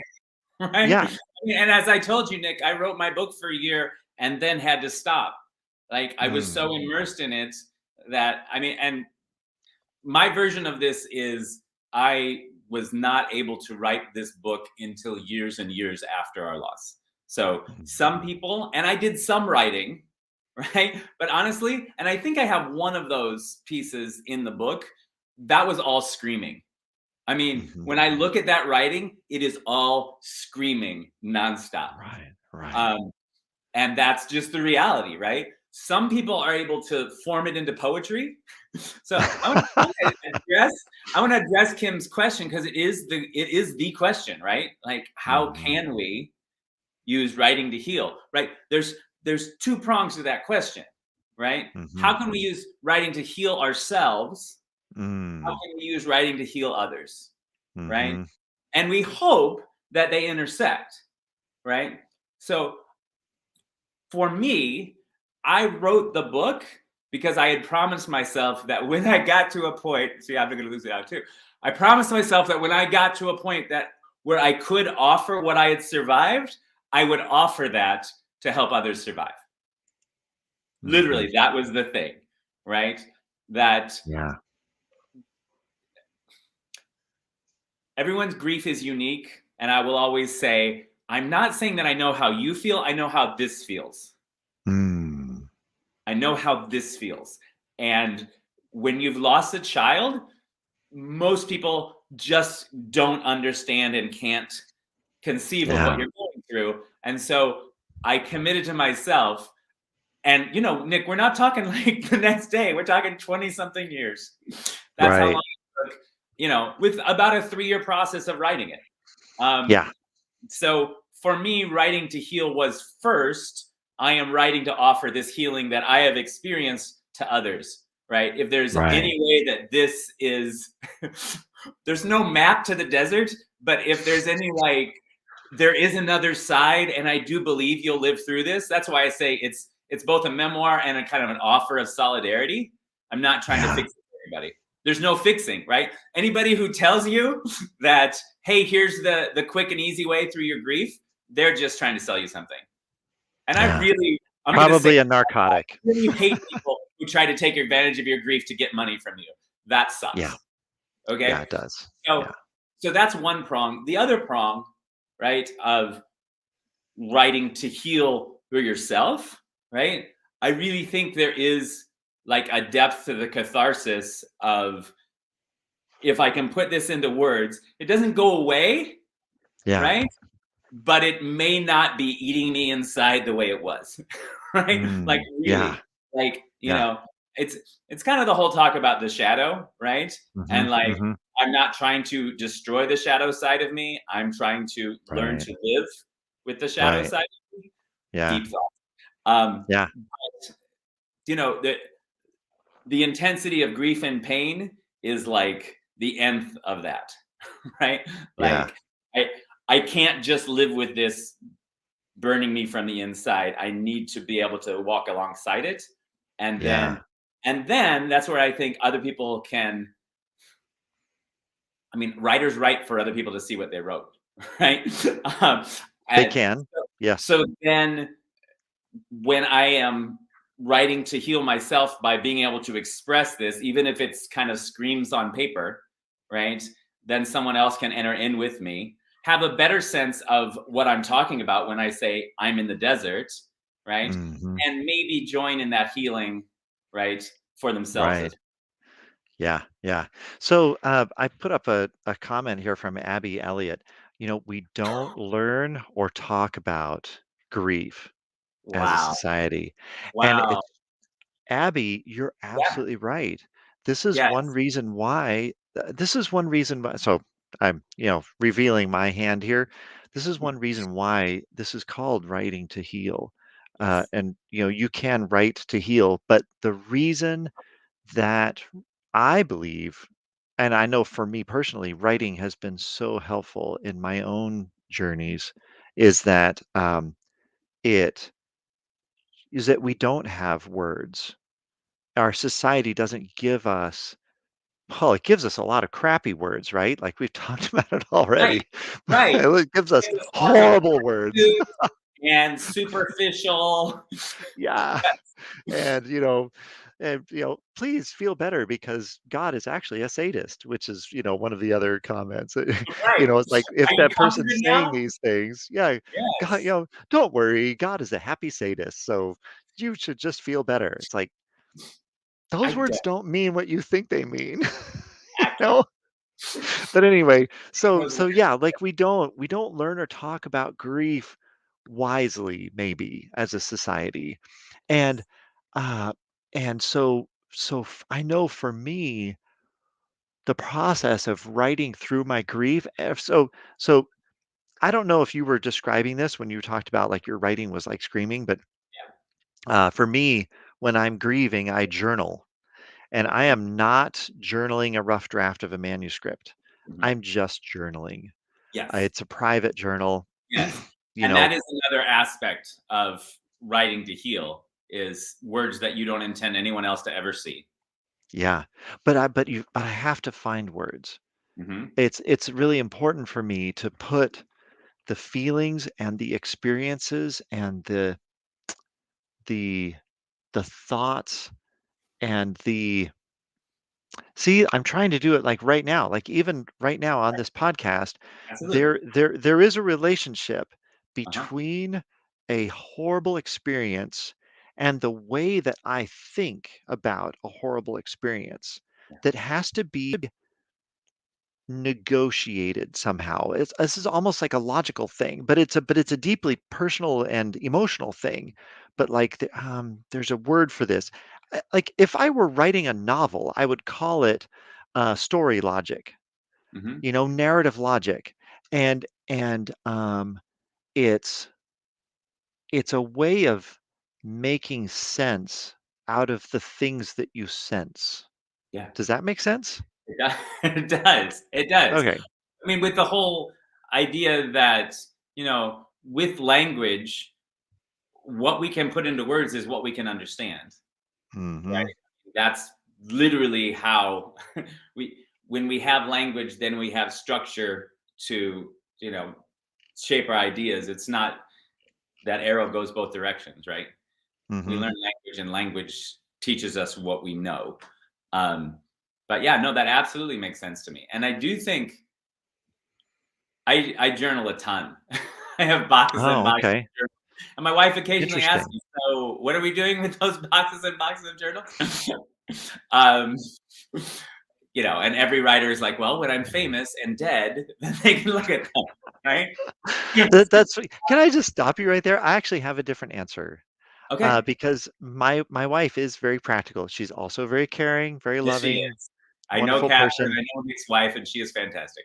Right. yeah. I mean, and as I told you, Nick, I wrote my book for a year and then had to stop. Like I was Mm, so immersed in it that I mean, and my version of this is I was not able to write this book until years and years after our loss. So some mhm. people, and I did some writing, right? But honestly, and I think I have one of those pieces in the book, that was all screaming. I mean, Mhm. when I look at that writing, it is all screaming nonstop. Right, right. Um, and that's just the reality, right? Some people are able to form it into poetry. So address I want to address Kim's question because it is the question, right? Like, how Mhm, can we use writing to heal? Right? There's two prongs to that question, right? mhm, How can we use writing to heal ourselves? How mm, can we use writing to heal others? Right? mhm. And we hope that they intersect, right? So for me, I wrote the book because I had promised myself that when I got to a point, see, I'm going to lose it out too. I promised myself that when I got to a point that where I could offer what I had survived, I would offer that to help others survive. Mhm. Literally, that was the thing, right? That Yeah. everyone's grief is unique. And I will always say, I'm not saying that I know how you feel, I know how this feels. Mm. I know how this feels. And when you've lost a child, most people just don't understand and can't conceive of what Yeah. you're going through. And so I committed to myself. And, Nick, we're not talking like the next day, we're talking 20 something years. That's how long Right. it took, with about a 3-year process of writing it. Um, Yeah. so for me, writing to heal was first, I am writing to offer this healing that I have experienced to others, right? If there's Right. any way that this is, there's no map to the desert, but if there's any there is another side, and I do believe you'll live through this. That's why I say it's both a memoir and a kind of an offer of solidarity. I'm not trying to Yeah. fix it for anybody. There's no fixing, right? Anybody who tells you that, hey, here's the quick and easy way through your grief, they're just trying to sell you something. And Yeah. I'm going to say, Probably a I narcotic. really hate people who try to take advantage of your grief to get money from you. That Yeah. sucks. Yeah, Okay. it does. So, Yeah. so that's one prong. The other prong, right, of writing to heal for yourself, right? I really think there is like a depth to the catharsis of, if I can put this into words, it doesn't go away, Yeah. right? But it may not be eating me inside the way it was, right? Like Mm. Yeah. really, like, Yeah. it's it's kind of the whole talk about the shadow, right? Mhm. And like, Mhm. I'm not trying to destroy the shadow side of me. I'm trying to learn Right. to live with the shadow Right. side of me. Yeah. Deep thought. Yeah. But, the intensity of grief and pain is like the nth of that. right? Yeah. Like I I can't just live with this burning me from the inside. I need to be able to walk alongside it. And Yeah. then that's where I think other people can, I mean, writers write for other people to see what they wrote, right? um, They and can. Yes. so then when I am writing to heal myself by being able to express this, even if it's kind of screams on paper, right? Then someone else can enter in with me, have a better sense of what I'm talking about when I say I'm in the desert, right? Mhm. And maybe join in that healing, right, for themselves as Right. Yeah, yeah. So, I put up a comment here from Abby Elliott. We don't learn or talk about grief as a well. society. And Wow. it's Abby, you're Yeah. absolutely right. Yes. This is one reason why, so I'm, revealing my hand here. This is one reason why this is called writing to heal. Yes. And you can write to heal, but the reason that I believe, and I know for me personally, writing has been so helpful in my own journeys, is that it is that we don't have words. Our society doesn't give us, well, it gives us a lot of crappy words, right? Like we've talked about it Right. already. Right. It gives us Gives us lots of horrible words. platitudes and superficial. Yeah. And please feel better because God is actually a sadist, which is one of the other comments. Right. It's like if Are you that person's comforted saying now? these things, yeah, God, Yes. don't worry, God is a happy sadist, so you should just feel better. It's like I those words don't. don't mean what you think they mean. you Accurate. know but anyway, so Those so words. yeah, like we don't learn or talk about grief wisely, maybe, as a society. And uh I know for me, the process of writing through my grief, so I don't know if you were describing this when you talked about like your writing was like screaming, but Yeah. for me, when I'm grieving, I journal. And I am not journaling a rough draft of a manuscript. Mhm. I'm just journaling. Yes. It's a private journal. Yes. you And know, that is another aspect of writing to heal is words that you don't intend anyone else to ever see. yeah. But I have to find words. Mhm. It's really important for me to put the feelings and the experiences and the the thoughts and the see, I'm trying to do it like right now. Like even right now on this podcast, Absolutely. there is a relationship Uh-huh. between a horrible experience and the way that I think about a horrible experience Yeah. that has to be negotiated somehow. This is almost like a logical thing, but it's a deeply personal and emotional thing. But like there's a word for this. Like if I were writing a novel, I would call it story logic. Mhm. Narrative logic, and it's it's a way of making sense out of the things that you sense. Yeah. Does that make sense? It does. It does. It does. Okay. I mean, with the whole idea that, with language, what we can put into words is what we can understand. Hmm. Right. That's literally how when we have language, then we have structure to, shape our ideas. It's not that arrow goes both directions, right? We Hmm. learn language and language teaches us what we know. Um, but yeah, no, that absolutely makes sense to me. And I do think I journal a ton. I have boxes and Oh, boxes okay. of journals. And my wife occasionally asks Interesting. me, "So, what are we doing with those boxes and boxes of journals?" um, and every writer is like, "Well, when I'm famous and dead, then they can look at them, right?" Yes. Can I just stop you right there? I actually have a different answer, Okay. because my wife is very practical. She's also very caring, very Yes, she loving, is. I know wonderful Catherine. person. I know Nick's wife, and she is fantastic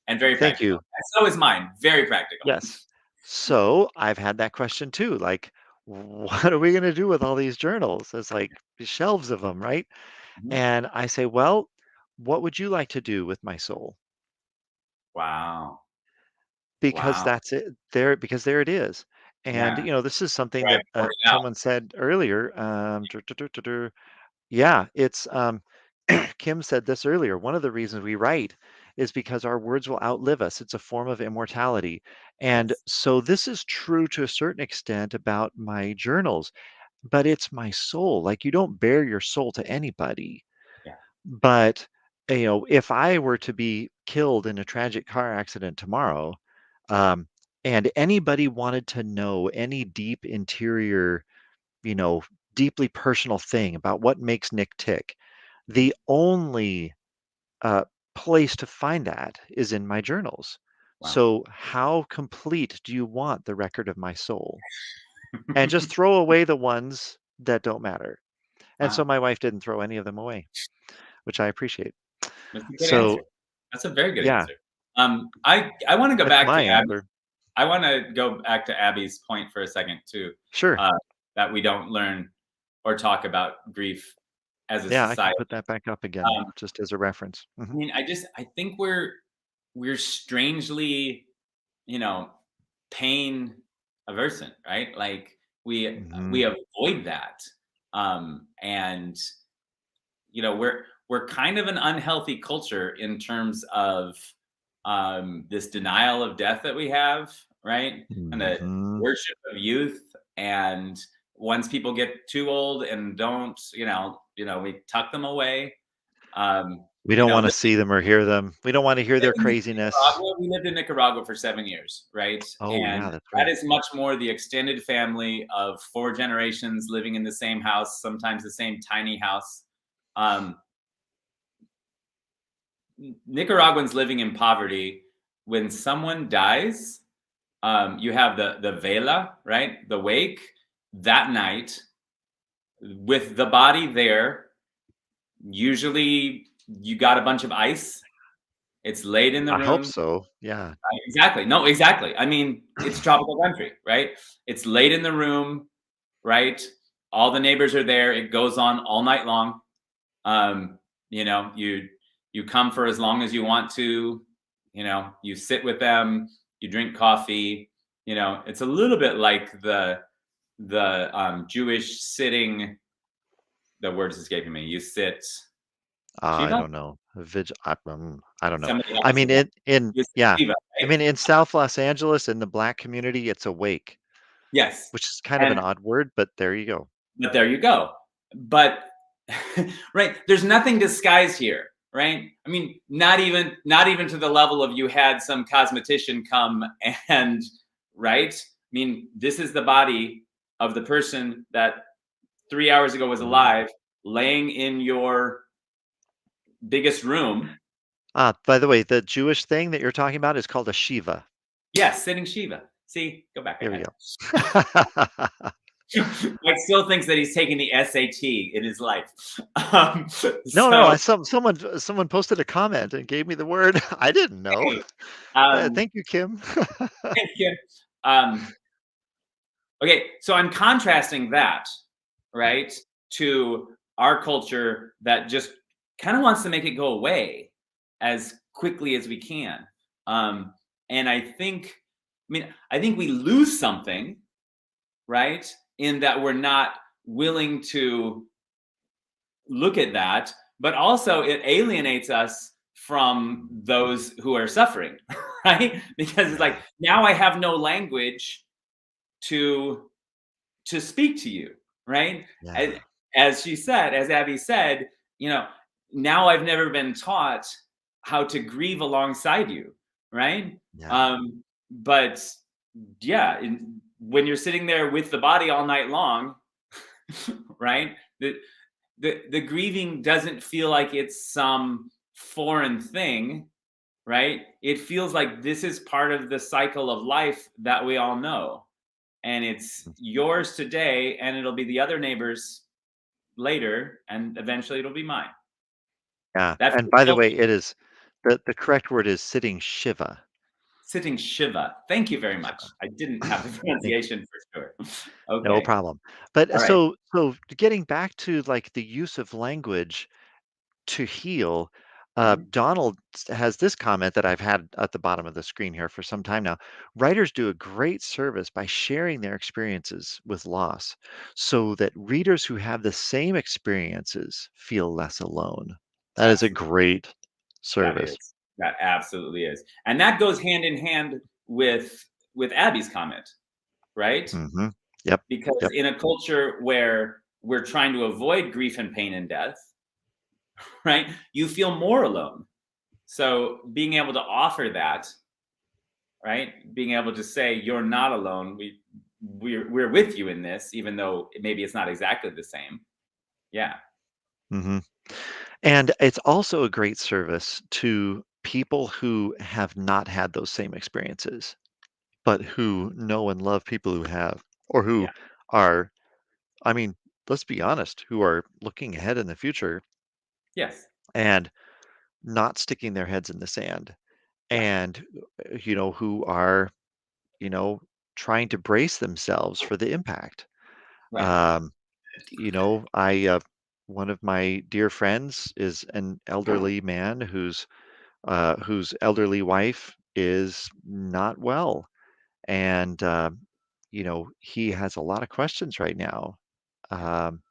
and very Thank practical. you. And so is mine. Very practical. Yes. So I've had that question too. Like, what are we going to do with all these journals? It's like shelves of them, right? Mhm. And I say, well, what would you like to do with my soul? Wow. because Wow. that's it there because there it is. And, Yeah. this is something Right. that, Poured it out. someone said earlier, yeah, it's, Kim said this earlier. One of the reasons we write is because our words will outlive us. It's a form of immortality. And Yes. so this is true to a certain extent about my journals, but it's my soul. Like you don't bare your soul to anybody. Yeah. But, if I were to be killed in a tragic car accident tomorrow, um, and anybody wanted to know any deep interior, you know, deeply personal thing about what makes Nick tick, Mhm. the only place to find that is in my journals. Wow. So, how complete do you want the record of my soul? And just throw away the ones that don't matter. And so, Wow. my wife didn't throw any of them away, which I appreciate. That's a good answer. So, That's a very good yeah, answer. I want to go that's back to my Abby. answer. I want to go back to Abby's point for a second too, Sure. uh, that we don't learn or talk about grief as a Yeah, I can society. put that back up again Um, just as a reference. I mean, I think we're strangely, you know, pain aversion, right? Like we Mhm. avoid that, and we're kind of an unhealthy culture in terms of this denial of death that we have, right? And the Mhm. worship of youth, and once people get too old and don't, we tuck them away. Um, We you don't know, wanna li- see them or hear them. We don't wanna hear their living in craziness. Nicaragua, we lived in Nicaragua for 7 years, right? Oh, And yeah, that's that right. is much more the extended family of four generations living in the same house, sometimes the same tiny house. Um, Nicaraguans living in poverty, when someone dies, you have the vela, right? The wake that night with the body there. Usually, you got a bunch of ice. It's laid in the I hope room. so. Yeah. Exactly. No, exactly. I mean, it's a tropical country, right? It's laid in the room, right? All the neighbors are there. It goes on all night long. Um, you come for as long as you want to. You sit with them. You drink coffee. It's a little bit like the Jewish sitting. The word is escaping me. You sit I Shiva. don't know. I don't know. Somebody help I us mean, with that. in You sit yeah. Shiva, I right? mean, in South Los Angeles, in the Black community, it's awake, Yes, which is kind of an and odd word, but there you go. but there you go. But right, there's nothing disguised here, right? I mean, not even to the level of you had some cosmetician come and right. I mean, this is the body of the person that 3 hours ago was Mm. alive, laying in your biggest room. By the way, the Jewish thing that you're talking about is called a shiva. Yes, sitting Shiva. See, go back There we ahead. go. Mike still thinks that he's taking the SAT in his life. No, no, So someone posted a comment and gave me the word. I didn't know. hey, um, Thank you, Kim. thank you. Um, okay, so I'm contrasting that, right, to our culture that just kind of wants to make it go away as quickly as we can. Um, and I think we lose something, right, in that we're not willing to look at that, but also it alienates us from those who are suffering, right? Because it's like Yeah, now I have no language to speak to you, right? As, yeah, as Abby said, you know, now I've never been taught how to grieve alongside you, right? yeah. But yeah, when you're sitting there with the body all night long, right? The grieving doesn't feel like it's some foreign thing, right? It feels like this is part of the cycle of life that we all know, and it's yours today and it'll be the other neighbors later, and eventually it'll be mine. Yeah, That and feels by the way, healthy. it is the correct word is sitting Shiva. Sitting Shiva, thank you very much. Shiva. I didn't have the Thank pronunciation for sure. No Okay. problem. But, All right. so getting back to, like, the use of language to heal, Mhm. Donald has this comment that I've had at the bottom of the screen here for some time now. Writers do a great service by sharing their experiences with loss so that readers who have the same experiences feel less alone. That is a That's great that service. is. That absolutely is. And that goes hand in hand with Abby's comment, right? Hmm. Yep. Because Yep. in a culture where we're trying to avoid grief and pain and death, right? You feel more alone. So being able to offer that, right? Being able to say you're not alone. We're with you in this, even though maybe it's not exactly the same. Yeah. Hmm. And it's also a great service to people who have not had those same experiences, but who know and love people who have, or who Yeah. are, I mean, let's be honest, who are looking ahead in the future Yes. and not sticking their heads in the sand, Yeah. and, who are, you know, trying to brace themselves for the impact. Right. Um, one of my dear friends is an elderly man whose elderly wife is not well. And, he has a lot of questions right now, Yeah. um,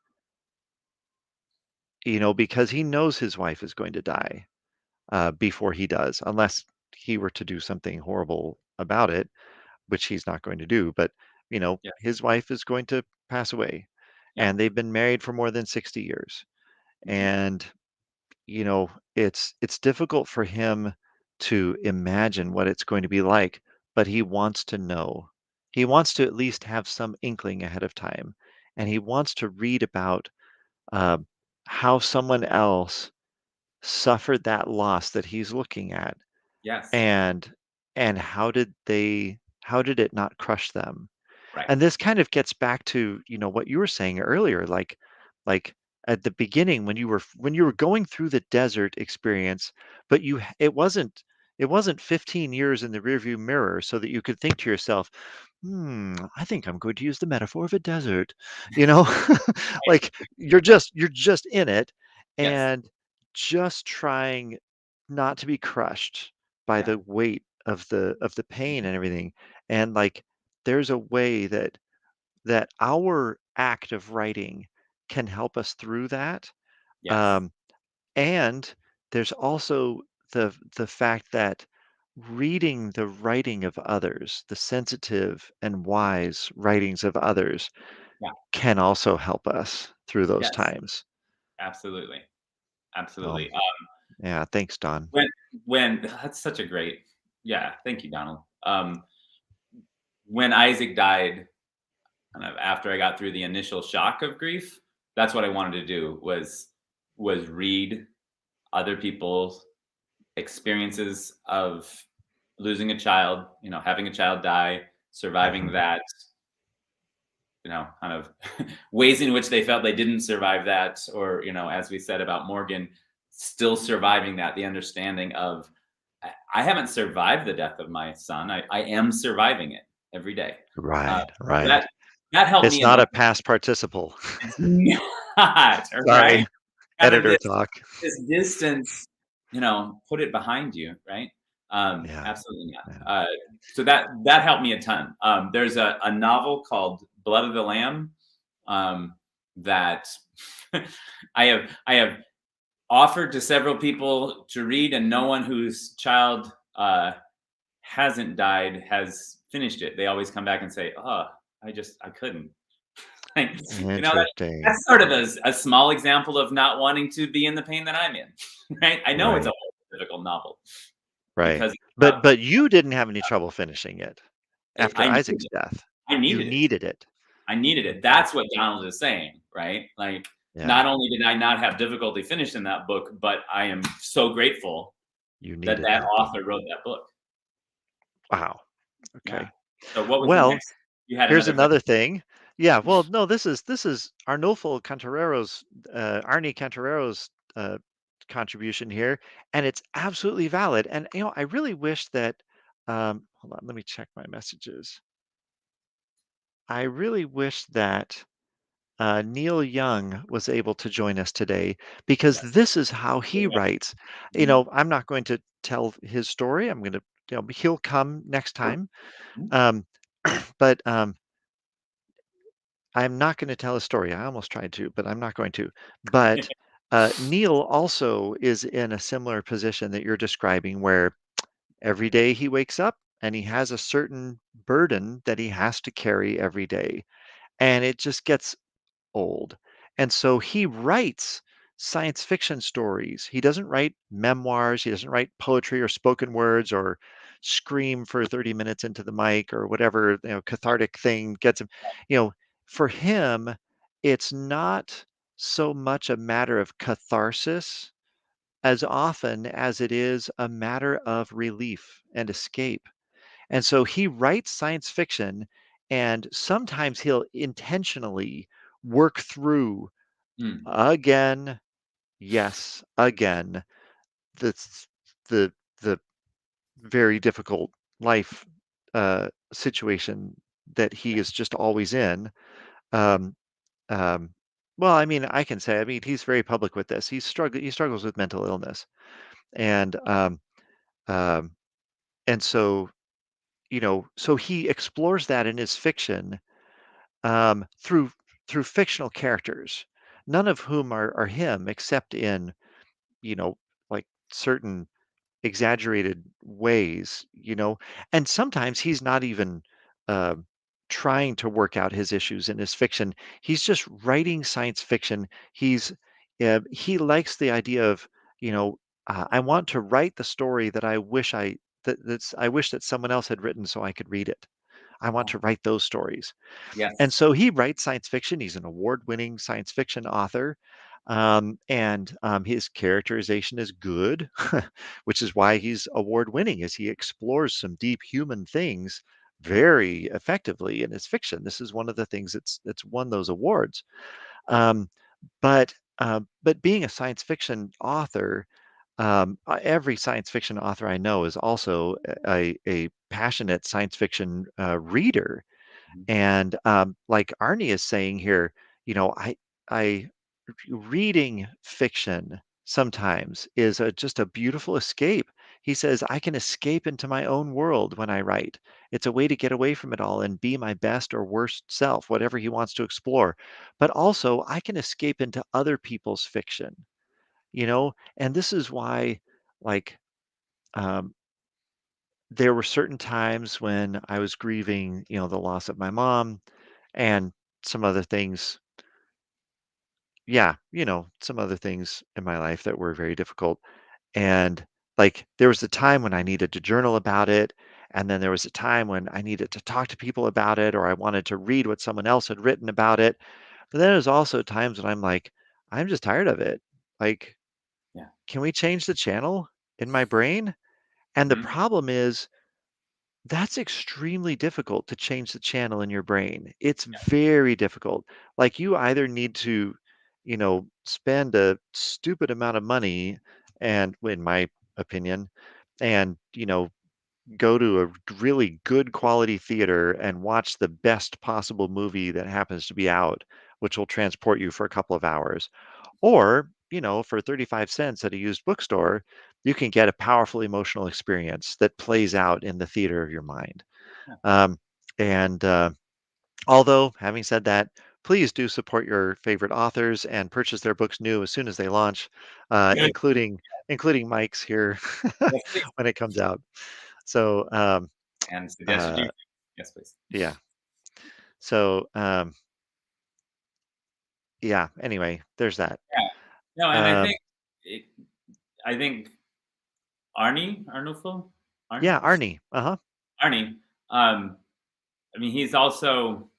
because he knows his wife is going to die before he does, unless he were to do something horrible about it, which he's not going to do. But, Yeah. his wife is going to pass away, Yeah. and they've been married for more than 60 years. Hmm. And it's difficult for him to imagine what it's going to be like, but he wants to know. He wants to at least have some inkling ahead of time, and he wants to read about uh, how someone else suffered that loss that he's looking at, Yes. and how did it not crush them? Right. And this kind of gets back to, what you were saying earlier, like at the beginning when you were going through the desert experience, but it wasn't 15 years in the rearview mirror so that you could think to yourself, I think I'm going to use the metaphor of a desert, you know? Like you're just in it Yes. and just trying not to be crushed by Yeah. the weight of the pain and everything. And like there's a way that our act of writing can help us through that. Yes. Um, and there's also the fact that reading the writing of others, the sensitive and wise writings of others, Yeah. can also help us through those Yes. times. Absolutely. So, Absolutely. yeah, thanks, Don. When when that's such a great. Yeah. Thank you, Donald. When Isaac died, kind of after I got through the initial shock of grief, that's what I wanted to do was read other people's experiences of losing a child, having a child die, surviving Mhm. that, kind of ways in which they felt they didn't survive that, or, as we said about Morgan, still surviving that, the understanding of I haven't survived the death of my son. I am surviving it every day. Uh, Right, right. that that helped It's me in not the a past participle. it's not right. Sorry, Kind of editor this talk. this distance, put it behind you, right? Yeah, Absolutely not. yeah. So that helped me a ton. There's a novel called Blood of the Lamb um, that I have offered to several people to read, and no one whose child hasn't died has finished it. They always come back and say, "Oh, I couldn't." Like, Interesting. that's sort of a small example of not wanting to be in the pain that I'm in, right? I know it's a Right, difficult novel right. because it's But about but you didn't have any trouble finishing it after I needed Isaac's it. death. I You needed it. needed it. I needed it. Okay. That's what Donald is saying, right? Like, Yeah, not only did I not have difficulty finishing that book, but I am so grateful you that needed that that book. author wrote that book. Wow. Yeah. Okay. So what was the Well, next? You had here's another question? another thing. Yeah, well, no, this is Arnie Cantarero's contribution here, and it's absolutely valid. And I really wish that hold on, let me check my messages. I really wish that Neil Young was able to join us today because Yes. this is how he writes. Mhm. I'm not going to tell his story. I'm going to, he'll come next time. Mhm. Um, but I'm not going to tell a story. I almost tried to, but I'm not going to. But Neil also is in a similar position that you're describing, where every day he wakes up and he has a certain burden that he has to carry every day. And it just gets old. And so he writes science fiction stories. He doesn't write memoirs, he doesn't write poetry or spoken words or scream for 30 minutes into the mic or whatever, cathartic thing gets him. You know, for him, it's not so much a matter of catharsis as often as it is a matter of relief and escape. And so he writes science fiction, and sometimes he'll intentionally work through Mm. again, yes, again, the the the very difficult life situation that he is just always in. Um, um, well, I mean, I can say, I mean, he's very public with this. He struggles with mental illness, and um, and so so he explores that in his fiction, through fictional characters, none of whom are him except in, you know, like certain exaggerated ways, and sometimes he's not even uh, trying to work out his issues in his fiction. He's just writing science fiction. He likes the idea of, I want to write the story that I wish that someone else had written so I could read it. I want Oh, to write those stories. And yes. so he writes science fiction. He's an award-winning science fiction author, and his characterization is good, which is why he's award-winning. Is he explores some deep human things very effectively in his fiction. This is one of the things that's won those awards. Um, but being a science fiction author, every science fiction author I know is also a passionate science fiction reader, Mhm. and, like Arnie is saying here, I reading fiction sometimes is just a beautiful escape. He says, I can escape into my own world when I write. It's a way to get away from it all and be my best or worst self, whatever he wants to explore. But also, I can escape into other people's fiction, and this is why, like, um, there were certain times when I was grieving, the loss of my mom and some other things. Yeah, some other things in my life that were very difficult. And like there was a time when I needed to journal about it. And then there was a time when I needed to talk to people about it, or I wanted to read what someone else had written about it. But then there's also times when I'm like, I'm just tired of it. Like, Yeah. can we change the channel in my brain? And the Mhm. problem is, that's extremely difficult to change the channel in your brain. It's very difficult. Like you either need to, spend a stupid amount of money and in my opinion, and, go to a really good quality theater and watch the best possible movie that happens to be out, which will transport you for a couple of hours. Or, for 35 cents at a used bookstore, you can get a powerful emotional experience that plays out in the theater of your mind. Yeah. Um, and although, having said that, please do support your favorite authors and purchase their books new as soon as they launch, Good. including Mike's here Yes, please. when it comes out. So And suggested uh, you. Yes, please. yeah. So yeah. Anyway, there's that. Yeah. No, and Um, it, I think Arnulfo, yeah, Arnie. Uh huh. Arnie. Um, I mean, he's also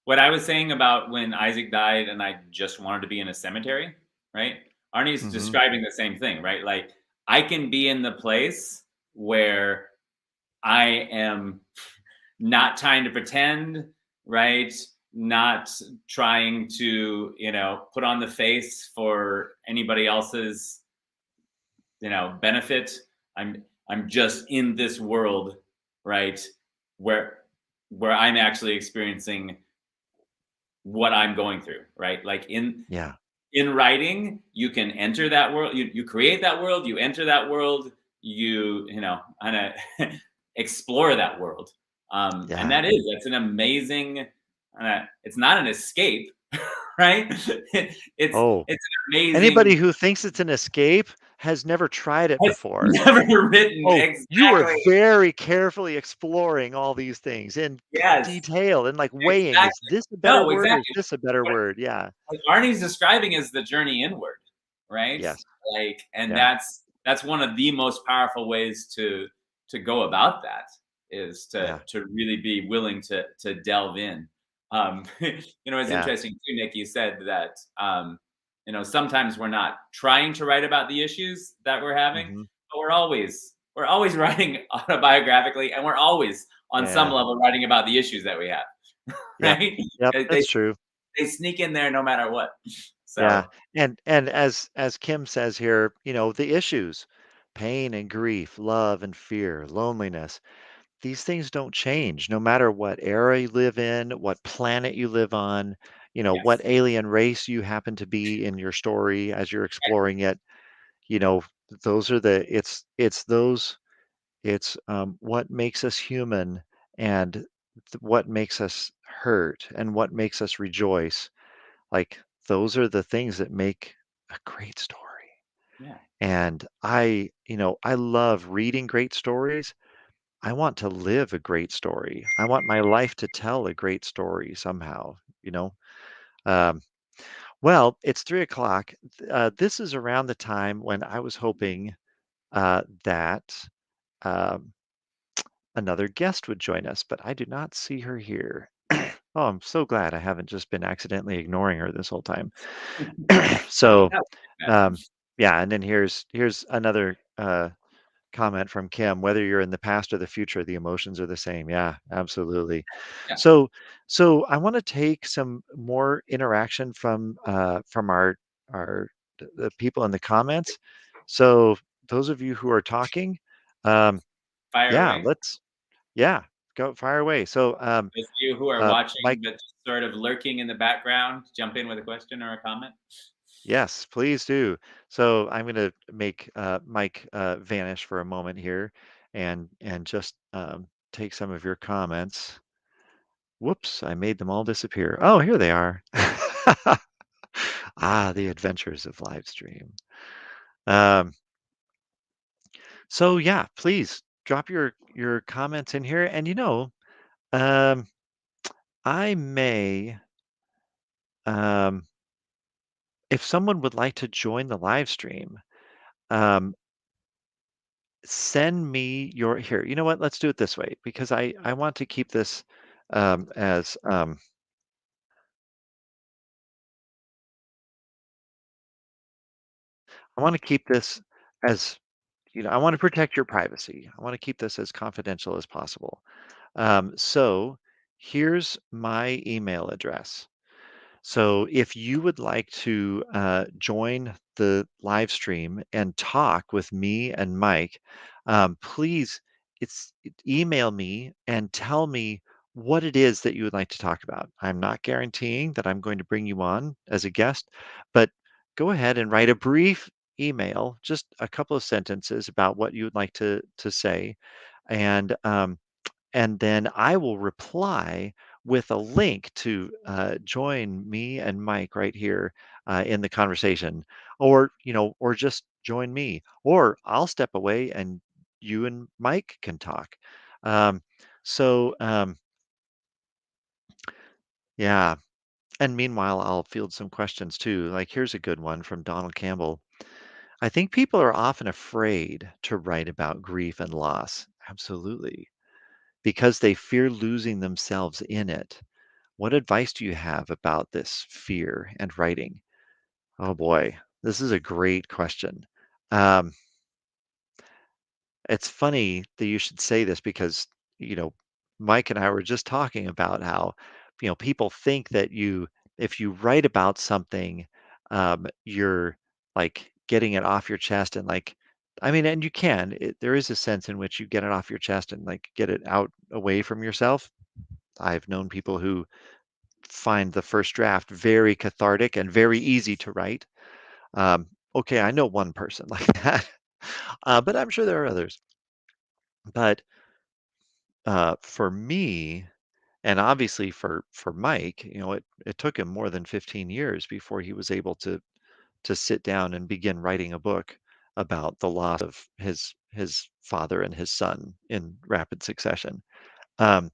what I was saying about when Isaac died, and I just wanted to be in a cemetery, right? Arnie's Hmm. describing the same thing, right? Like I can be in the place where I am not trying to pretend, right? Not trying to, put on the face for anybody else's, benefit. I'm just in this world, right? Where I'm actually experiencing what I'm going through, right? Like Yeah. in writing, you can enter that world. You create that world. You enter that world. You know kind of explore that world. And Yeah. that's an amazing. It's not an escape, right? it's Oh, it's an anybody amazing. who thinks it's an escape has never tried it It's before. never written Oh, you were exactly. very carefully exploring all these things in Yes, detail and like weighing, is exactly. this a better No, word or is exactly. this a better word? Yeah. What Arnie's describing is the journey inward, right? Yes. Like, and Yeah. that's one of the most powerful ways to go about that is Yeah. to really be willing to delve in. It's Yeah. interesting too, Nick. You said that sometimes we're not trying to write about the issues that we're having, Mhm. but we're always writing autobiographically, and we're always on some Yeah. level writing about the issues that we have, Yep. right? Yep. They That's true. they sneak in there no matter what. Yeah. So And as Kim says here, the issues, pain and grief, love and fear, loneliness, these things don't change no matter what era you live in, what planet you live on, what yes, alien race you happen to be in your story as you're exploring it. You know, those are it's what makes us human, and what makes us hurt and what makes us rejoice. Like, those are the things that make a great story. yeah, And I love reading great stories. I want to live a great story. I want my life to tell a great story somehow, you know? Um, well, it's 3 o'clock. This is around the time when I was hoping that um, another guest would join us, but I do not see her here. Oh, I'm so glad I haven't just been accidentally ignoring her this whole time. So, that was bad. um, yeah, and then here's another comment from Kim. Whether you're in the past or the future, the emotions are the same. Yeah, absolutely. Yeah, So I want to take some more interaction from our the people in the comments. So those of you who are talking, um, fire yeah, away. let's yeah go fire away. So Those of you who are Mike, watching but just sort of lurking in the background, jump in with a question or a comment. yes, please do. So I'm going to make Mike vanish for a moment here, and just take some of your comments. Whoops, I made them all disappear. Oh, here they are. Ah, the adventures of live stream. Um, so yeah, please drop your comments in here. And um, I may, um, if someone would like to join the live stream, um, send me your here. You know what? Let's do it this way because I want to keep this as I want to keep this as I want to protect your privacy. I want to keep this as confidential as possible. So here's my email address. So if you would like to join the live stream and talk with me and Mike, please email me and tell me what it is that you would like to talk about. I'm not guaranteeing that I'm going to bring you on as a guest, but go ahead and write a brief email, just a couple of sentences about what you would like to say, and then I will reply with a link to join me and Mike right here in the conversation, or just join me, or I'll step away and you and Mike can talk. Um, so yeah, and meanwhile, I'll field some questions too. Like, here's a good one from Donald Campbell. I think people are often afraid to write about grief and loss. Absolutely. Because they fear losing themselves in it. What advice do you have about this fear and writing? Oh boy, this is a great question. Um, it's funny that you should say this because, you know, Mike and I were just talking about how, people think that if you write about something, you're like getting it off your chest and like, I mean, and you can, there is a sense in which you get it off your chest and like get it out away from yourself. I've known people who find the first draft very cathartic and very easy to write. Okay, I know one person like that, but I'm sure there are others. But for me, and obviously for Mike, it took him more than 15 years before he was able to sit down and begin writing a book about the loss of his father and his son in rapid succession. Um,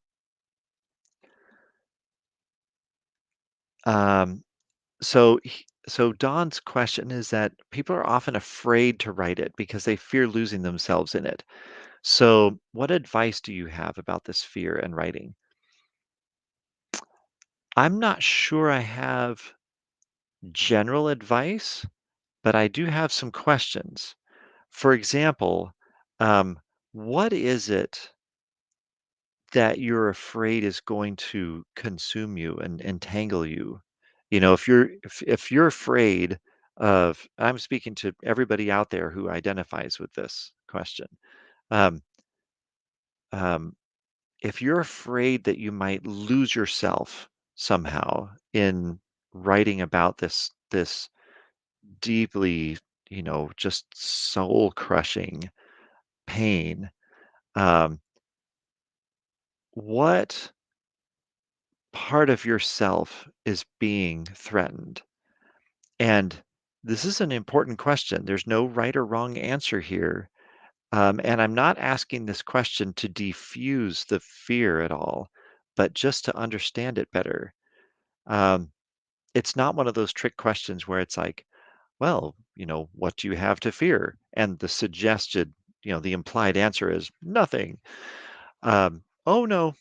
um, so Don's question is that people are often afraid to write it because they fear losing themselves in it. So, what advice do you have about this fear and writing? I'm not sure I have general advice, but I do have some questions. For example, um, what is it that you're afraid is going to consume you and entangle you? If you're afraid of, I'm speaking to everybody out there who identifies with this question. Um, um, if you're afraid that you might lose yourself somehow in writing about this deeply, just soul crushing pain, um, what part of yourself is being threatened? And this is an important question. There's no right or wrong answer here. And I'm not asking this question to defuse the fear at all, but just to understand it better. Um, it's not one of those trick questions where it's like, well, what do you have to fear? And the suggested, the implied answer is nothing. Oh no,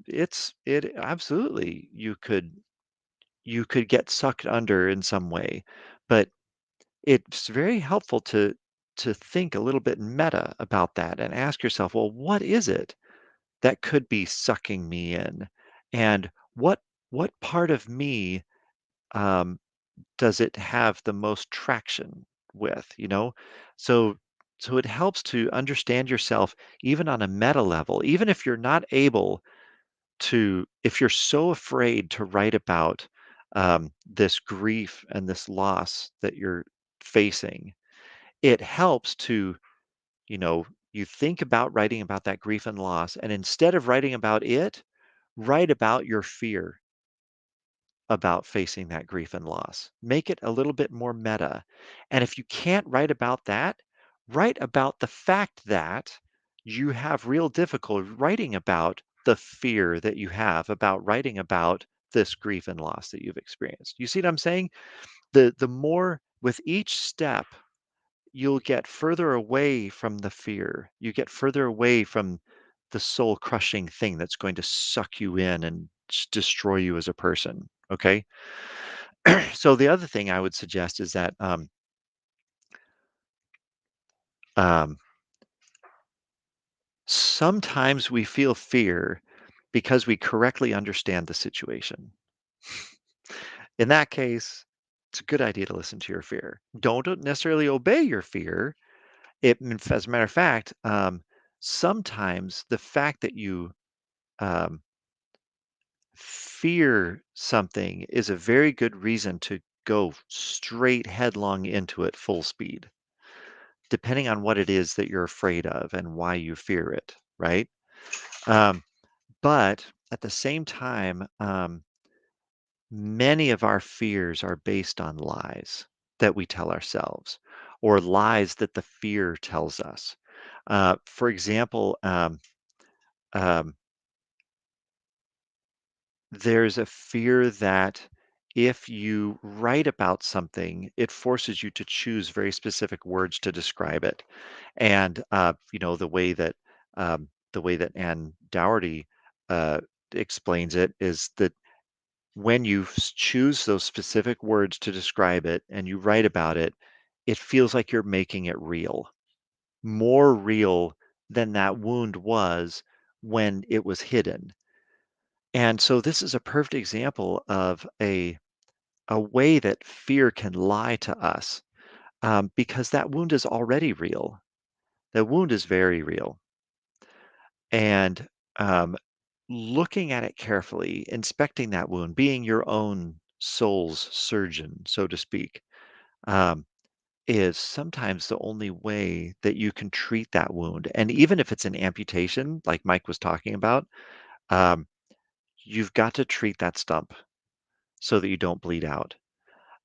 it absolutely you could get sucked under in some way, but it's very helpful to think a little bit meta about that and ask yourself, well, what is it that could be sucking me in, and what part of me um, does it have the most traction with? So so it helps to understand yourself even on a meta level, even if you're not able if you're so afraid to write about this grief and this loss that you're facing, it helps to, you know, you think about writing about that grief and loss, and instead of writing about it, write about your fear about facing that grief and loss. Make it a little bit more meta. And if you can't write about that, write about the fact that you have real difficulty writing about the fear that you have about writing about this grief and loss that you've experienced. You see what I'm saying? The more with each step, you'll get further away from the fear. You get further away from the soul crushing thing that's going to suck you in and destroy you as a person. Okay. So the other thing I would suggest is that um, sometimes we feel fear because we correctly understand the situation. In that case, it's a good idea to listen to your fear. Don't necessarily obey your fear. As a matter of fact, sometimes the fact that you um, fear something is a very good reason to go straight headlong into it full speed, depending on what it is that you're afraid of and why you fear it, right? Um, but at the same time, many of our fears are based on lies that we tell ourselves or lies that the fear tells us. For example, um, there's a fear that if you write about something, it forces you to choose very specific words to describe it. And the way that Anne Dougherty uh, explains it is that when you choose those specific words to describe it and you write about it, it feels like you're making it real, more real than that wound was when it was hidden. And so this is a perfect example of a way that fear can lie to us, because that wound is already real. The wound is very real. And um, looking at it carefully, inspecting that wound, being your own soul's surgeon, so to speak, um, is sometimes the only way that you can treat that wound. And even if it's an amputation, like Mike was talking about, um, you've got to treat that stump so that you don't bleed out.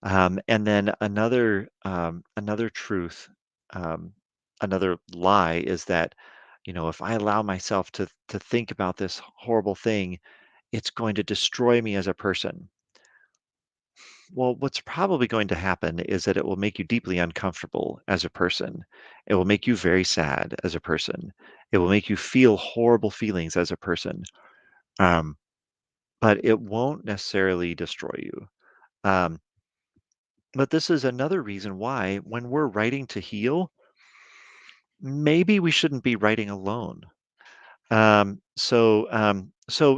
And then another truth, um, another lie is that, if I allow myself to think about this horrible thing, it's going to destroy me as a person. Well, what's probably going to happen is that it will make you deeply uncomfortable as a person. It will make you very sad as a person. It will make you feel horrible feelings as a person. Um, but it won't necessarily destroy you. Um, but this is another reason why, when we're writing to heal, maybe we shouldn't be writing alone. So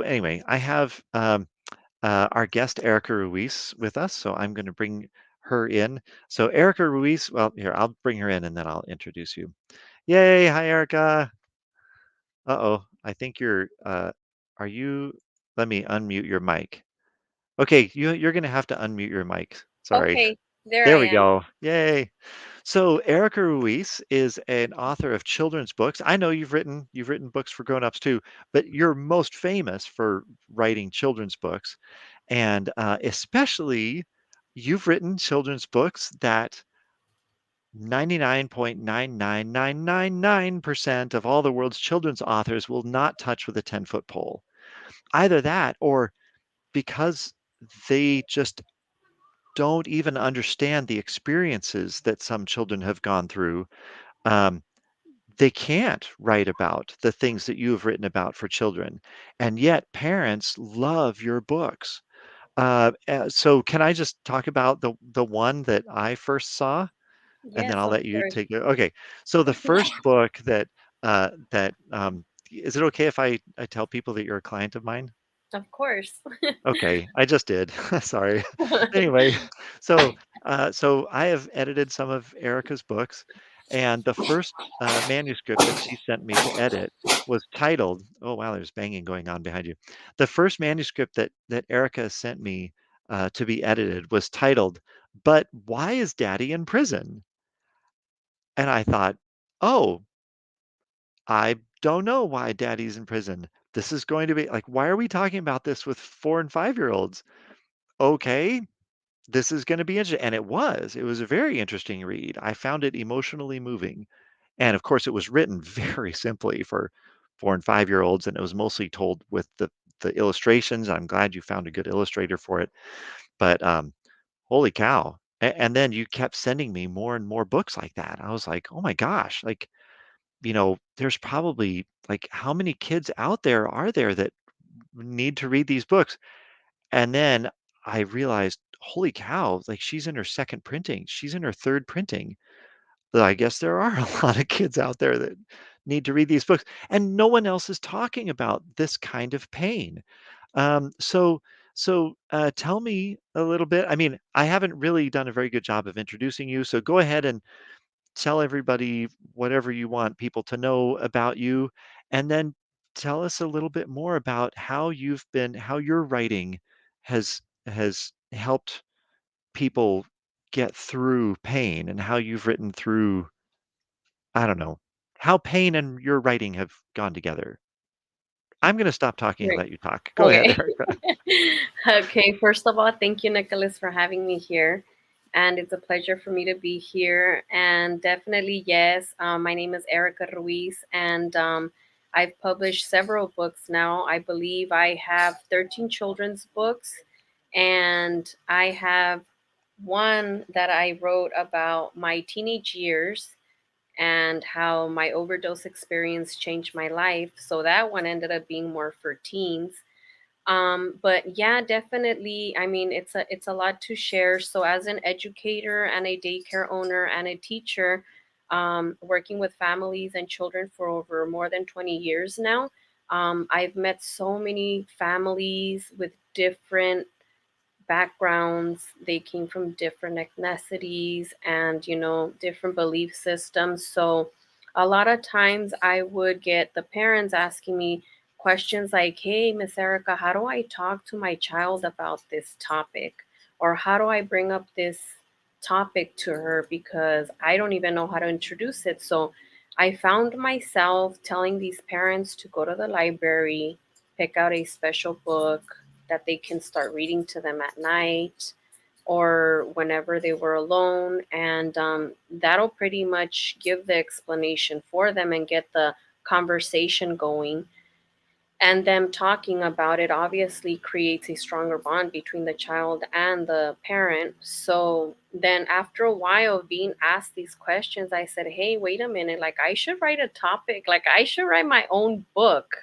anyway, I have our guest Erica Ruiz with us, so I'm going to bring her in. So Erica Ruiz, well, here I'll bring her in and then I'll introduce you. Yay! Hi, Erica. Uh-oh, I think you're. Are you? Let me unmute your mic. Okay, you're going to have to unmute your mic. Sorry. Okay, there I There we am. go. Yay. So Erica Ruiz is an author of children's books. I know you've written books for grown-ups too, but you're most famous for writing children's books, and especially you've written children's books that 99.99999% of all the world's children's authors will not touch with a 10-foot pole. Either that, or because they just don't even understand the experiences that some children have gone through. Um, they can't write about the things that you have written about for children, and yet parents love your books. So can I just talk about the one that I first saw, and then Yes, I'll of let you course. take it. Okay, so the first book that is it okay if I tell people that you're a client of mine? Of course. Okay, I just did. Sorry. Anyway, so I have edited some of Erica's books, and the first manuscript that she sent me to edit was titled. Oh wow, there's banging going on behind you. The first manuscript that Erica sent me to be edited was titled, "But why is Daddy in prison?" And I thought, oh, I don't know why Daddy's in prison. This is going to be like, why are we talking about this with 4 and 5 year olds? Okay, this is gonna be interesting, and it was. It was a very interesting read. I found it emotionally moving, and of course, it was written very simply for 4 and 5 year olds, and it was mostly told with the illustrations. I'm glad you found a good illustrator for it, but, holy cow. And then you kept sending me more and more books like that. I was like, "Oh my gosh," like, there's probably like, how many kids out there are there that need to read these books? And then I realized, holy cow, like she's in her second printing. She's in her third printing. But I guess there are a lot of kids out there that need to read these books. And no one else is talking about this kind of pain. So tell me a little bit. I mean, I haven't really done a very good job of introducing you. So go ahead and tell everybody whatever you want people to know about you. And then tell us a little bit more about how your writing has helped people get through pain and how you've written through, I don't know, how pain and your writing have gone together. I'm going to stop talking and Great. let you talk. Go ahead, Okay. Erica. Okay, first of all, thank you, Nicholas, for having me here. And it's a pleasure for me to be here. And definitely, yes, my name is Erica Ruiz, and I've published several books now. I believe I have 13 children's books, and I have one that I wrote about my teenage years and how my overdose experience changed my life. So that one ended up being more for teens. But yeah, definitely. I mean, it's a lot to share. So as an educator and a daycare owner and a teacher, working with families and children for over more than 20 years now, I've met so many families with different backgrounds. They came from different ethnicities and, different belief systems. So a lot of times I would get the parents asking me, questions like, hey, Miss Erica, how do I talk to my child about this topic? Or how do I bring up this topic to her because I don't even know how to introduce it? So I found myself telling these parents to go to the library, pick out a special book that they can start reading to them at night or whenever they were alone. And that'll pretty much give the explanation for them and get the conversation going, and them talking about it obviously creates a stronger bond between the child and the parent. So then after a while of being asked these questions, I said, hey, wait a minute, like I should write a topic, like I should write my own book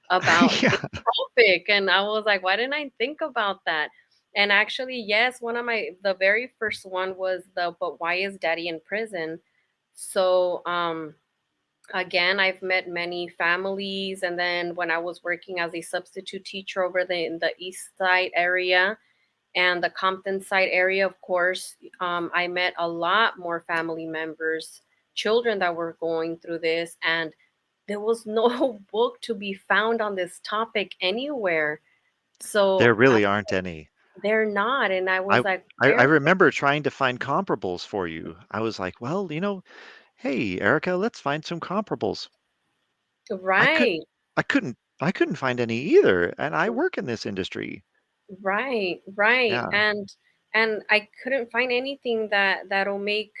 about this Yeah. topic. And I was like, why didn't I think about that? And actually, yes, one of my the very first one was the but why is daddy in prison? So again, I've met many families, and then when I was working as a substitute teacher over in the East Side area and the Compton side area, of course, I met a lot more family members, children that were going through this, and there was no book to be found on this topic anywhere. There So really aren't any. they're not, and I I was like, I where? remember trying to find comparables for you. I was like, "Well, hey, Erica, let's find some comparables." I could Right. I couldn't find any either, and I work in this industry. Right, right. Yeah, And I couldn't find anything that'll make,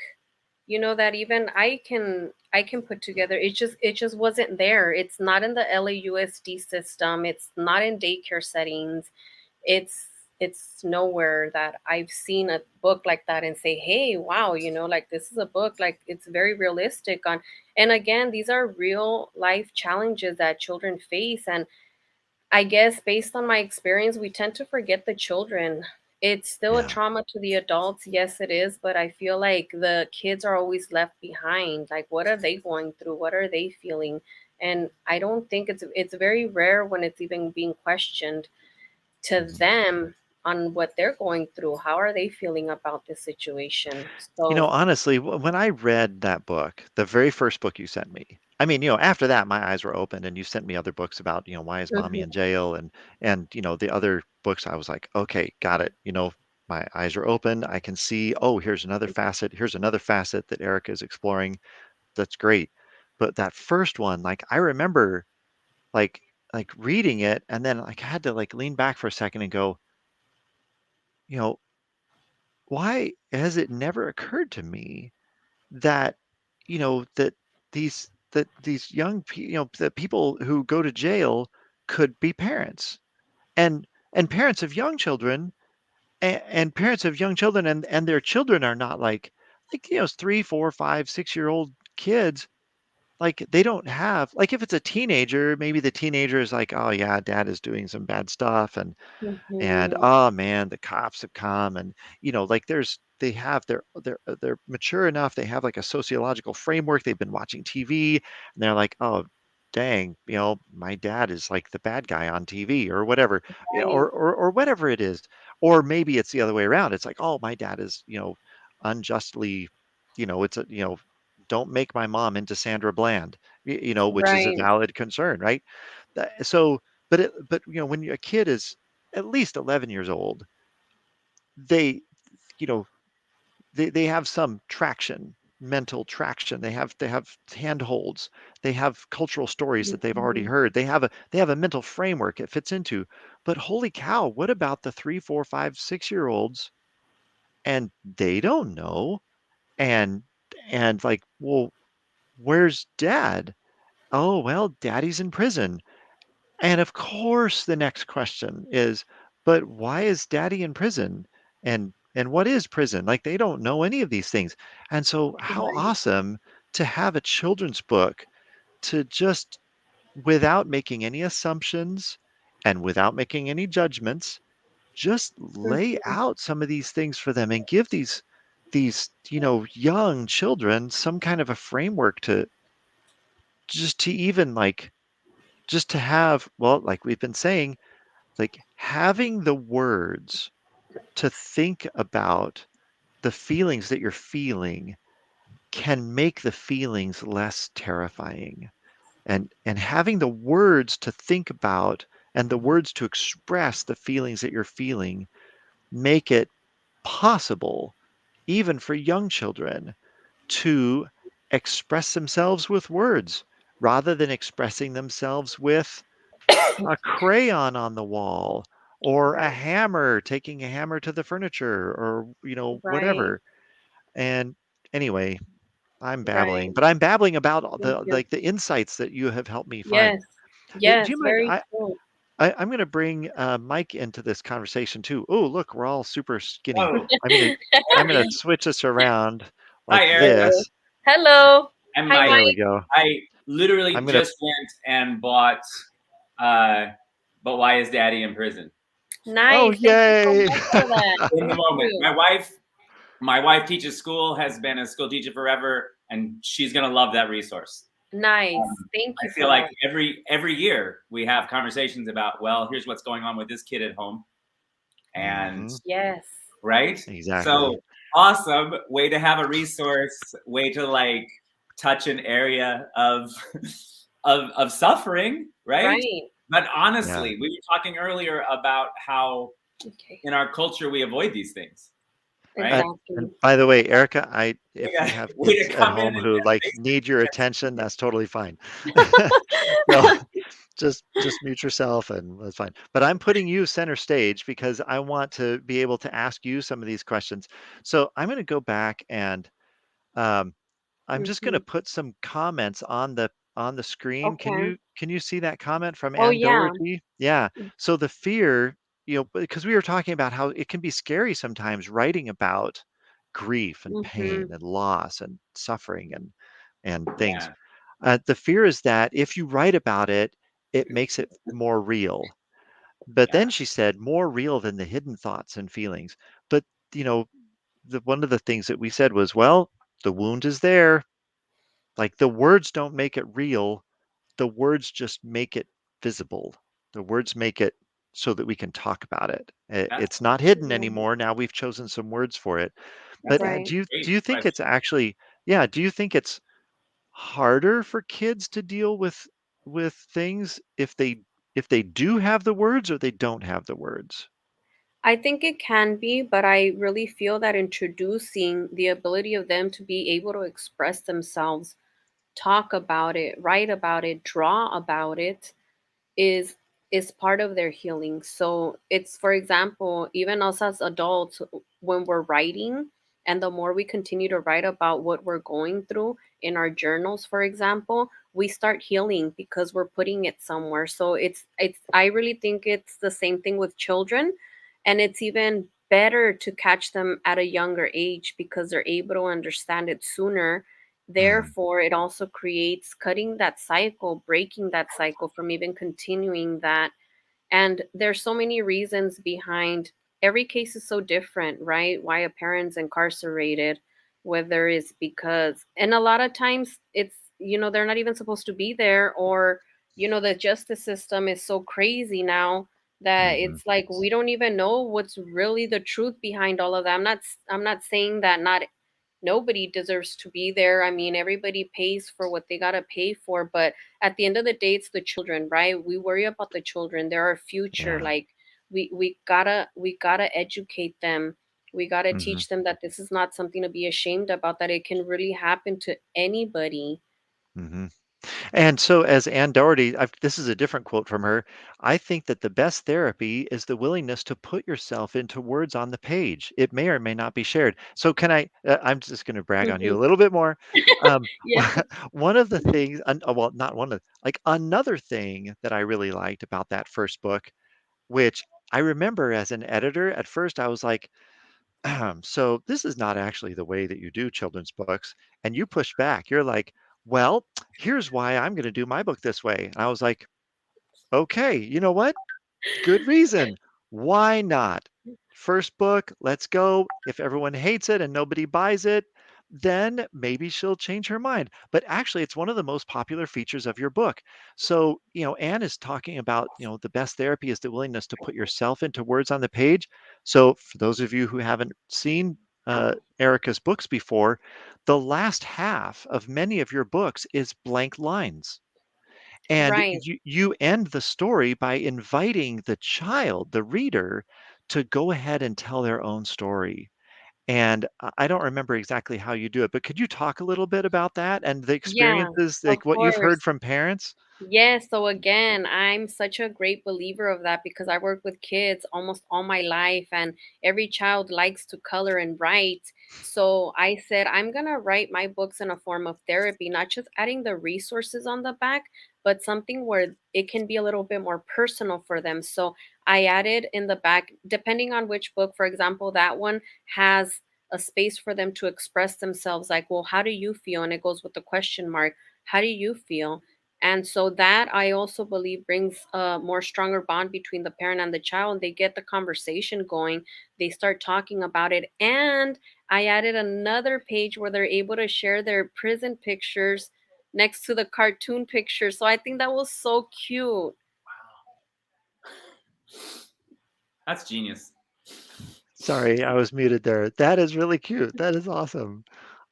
that even I can put together. It just wasn't there. It's not in the LAUSD system. It's not in daycare settings. It's it's nowhere that I've seen a book like that and say, "Hey, wow, like this is a book like it's very realistic on." And again, these are real life challenges that children face, and I guess based on my experience, we tend to forget the children. It's still a yeah. trauma to the adults. Yes, it is, but I feel like the kids are always left behind. Like, what are they going through? What are they feeling? And I don't think it's very rare when it's even being questioned to Mhm. them on what they're going through. How are they feeling about this situation? So, Honestly, when I read that book, the very first book you sent me, I mean, after that, my eyes were open, and you sent me other books about, why is mommy in mhm, jail, and the other books. I was like, okay, got it. My eyes are open. I can see. Oh, here's another facet. Here's another facet that Erica is exploring. That's great. But that first one, like, I remember, like, reading it, and then like I had to like lean back for a second and go, you know, why has it never occurred to me that that these young that people who go to jail could be parents, and parents of young children, and parents of young children, and their children are not like 3, 4, 5, 6 year old kids. Like, they don't have, like, if it's a teenager, maybe the teenager is like, oh yeah, dad is doing some bad stuff, and, mhm, oh, man, the cops have come, and, like, they have they're mature enough, they have, like, a sociological framework, they've been watching TV, and they're like, "Oh, dang, my dad is, like, the bad guy on TV," or whatever, right, or whatever it is. Or maybe it's the other way around, it's like, "Oh, my dad is, unjustly," it's a, "Don't make my mom into Sandra Bland," which is a right, valid concern, right? So, but when a kid is at least 11 years old, they, you know, they have some traction, mental traction. They have handholds. They have cultural stories that they've already mhm, heard. They have a mental framework it fits into. But holy cow, what about the 3, 4, 5, 6 year olds? And they don't know. And like, well, where's dad? Oh, well, daddy's in prison. And of course, the next question is, but why is daddy in prison? And what is prison? Like, they don't know any of these things. And so how right, awesome to have a children's book to just, without making any assumptions and without making any judgments, just lay mhm, out some of these things for them and give these young children some kind of a framework to just to even like just to have, well, like we've been saying, like, having the words to think about the feelings that you're feeling can make the feelings less terrifying. and having the words to think about and the words to express the feelings that you're feeling make it possible, even for young children, to express themselves with words rather than expressing themselves with a crayon on the wall or a Right. hammer, taking a hammer to the furniture or, Right. whatever. And anyway, I'm babbling, Right. but I'm babbling about all Thank the you. like the insights that you have helped me find. Yes. Do Yes. you mind? Very true. I'm going to bring Mike into this conversation too. Oh, look, we're all super skinny. Oh, I'm gonna hey. switch us around Hi, like Erica. Okay. this. Hello. And Hi, Mike. There we Mike. go. I literally I'm gonna. just went and bought uh But Why Is Daddy in Prison? Oh, Nice. Thank you so yay! much for that. In the Thank moment. you. My wife teaches school, has been a school teacher forever, and she's gonna love that resource. Nice. Thank I you for feel like that. every year we have conversations about, well, here's what's going on with this kid at home. And Hmm. Yes. right? Exactly. So awesome. Way to have a resource, way to like touch an area of of suffering, right? Right. But Yeah. honestly, we were talking earlier about how Okay. in our culture we avoid these things, right? And Exactly. by the way, Erica, if you Yeah, have way kids to at come in home and who just like need your basically attention, that's totally fine. So just mute yourself and that's fine. But I'm putting you center stage because I want to be able to ask you some of these questions. So I'm going to go back and um, I'm just going to Hmm. put some comments on the screen. Okay. Can you see that comment from Oh Ann yeah. Doherty? Yeah. So the fear, because we were talking about how it can be scary sometimes writing about grief and pain Hmm. and loss and suffering and things. yeah, The fear is that if you write about it, it makes it more real. But yeah. then she said, more real than the hidden thoughts and feelings. But you know, one of the things that we said was, well, the wound is there, like, the words don't make it real, the words just make it visible. The words make it so that we can talk about it. That's It's not hidden Right. anymore, now we've chosen some words for it. But, a Right. do great you think it's question. actually yeah, do you think it's harder for kids to deal with things if they do have the words or they don't have the words? I think it can be, but I really feel that introducing the ability of them to be able to express themselves, talk about it, write about it, draw about it, is is part of their healing. So it's, for example, even us as adults, when we're writing, and the more we continue to write about what we're going through in our journals, for example, we start healing because we're putting it somewhere. So it's I really think it's the same thing with children, and it's even better to catch them at a younger age because they're able to understand it sooner. Mm, Therefore, it also creates cutting that cycle, breaking that cycle from even continuing that. And there's so many reasons behind, every case is so different, right? Why a parent's incarcerated, whether it's because, and a lot of times it's, they're not even supposed to be there, or, the justice system is so crazy now that mhm, it's like we don't even know what's really the truth behind all of that. I'm not saying that not nobody deserves to be there. I mean, everybody pays for what they got to pay for, but at the end of the day, it's the children, right? We worry about the children. They're our future. yeah, Like, we gotta educate them. We gotta mhm, teach them that this is not something to be ashamed about, that it can really happen to anybody. mhm. And so, as Ann Doherty, this is a different quote from her. I think that the best therapy is the willingness to put yourself into words on the page. It may or may not be shared. So, can I? I'm just going to brag on you Mhm. a little bit more. Um, Yeah. one of the things, well, not one of, like another thing that I really liked about that first book, which I remember as an editor, at first I was like, so this is not actually the way that you do children's books. And you push back. You're like, well, here's why I'm going to do my book this way. And I was like, okay, you know what? Good reason. Why not? First book, let's go. If everyone hates it and nobody buys it, then maybe she'll change her mind. But actually, it's one of the most popular features of your book. So, Anne is talking about, the best therapy is the willingness to put yourself into words on the page. So, for those of you who haven't seen Erica's books before, the last half of many of your books is blank lines. And Right. you end the story by inviting the child, the reader, to go ahead and tell their own story. And I don't remember exactly how you do it, but could you talk a little bit about that and the Yeah, experiences, of like what you've course. heard from parents? Yes, so again, I'm such a great believer of that because I work with kids almost all my life, and every child likes to color and write. So I said, I'm going to write my books in a form of therapy, not just adding the resources on the back, but something where it can be a little bit more personal for them. So I added in the back, depending on which book, for example, that one has a space for them to express themselves, like, well, how do you feel? And it goes with the question mark. How do you feel? And so that I also believe brings a more stronger bond between the parent and the child. They get the conversation going, they start talking about it. And I added another page where they're able to share their prison pictures next to the cartoon pictures. So I think that was so cute. That's genius. Sorry, I was muted there. That is really cute. That is awesome.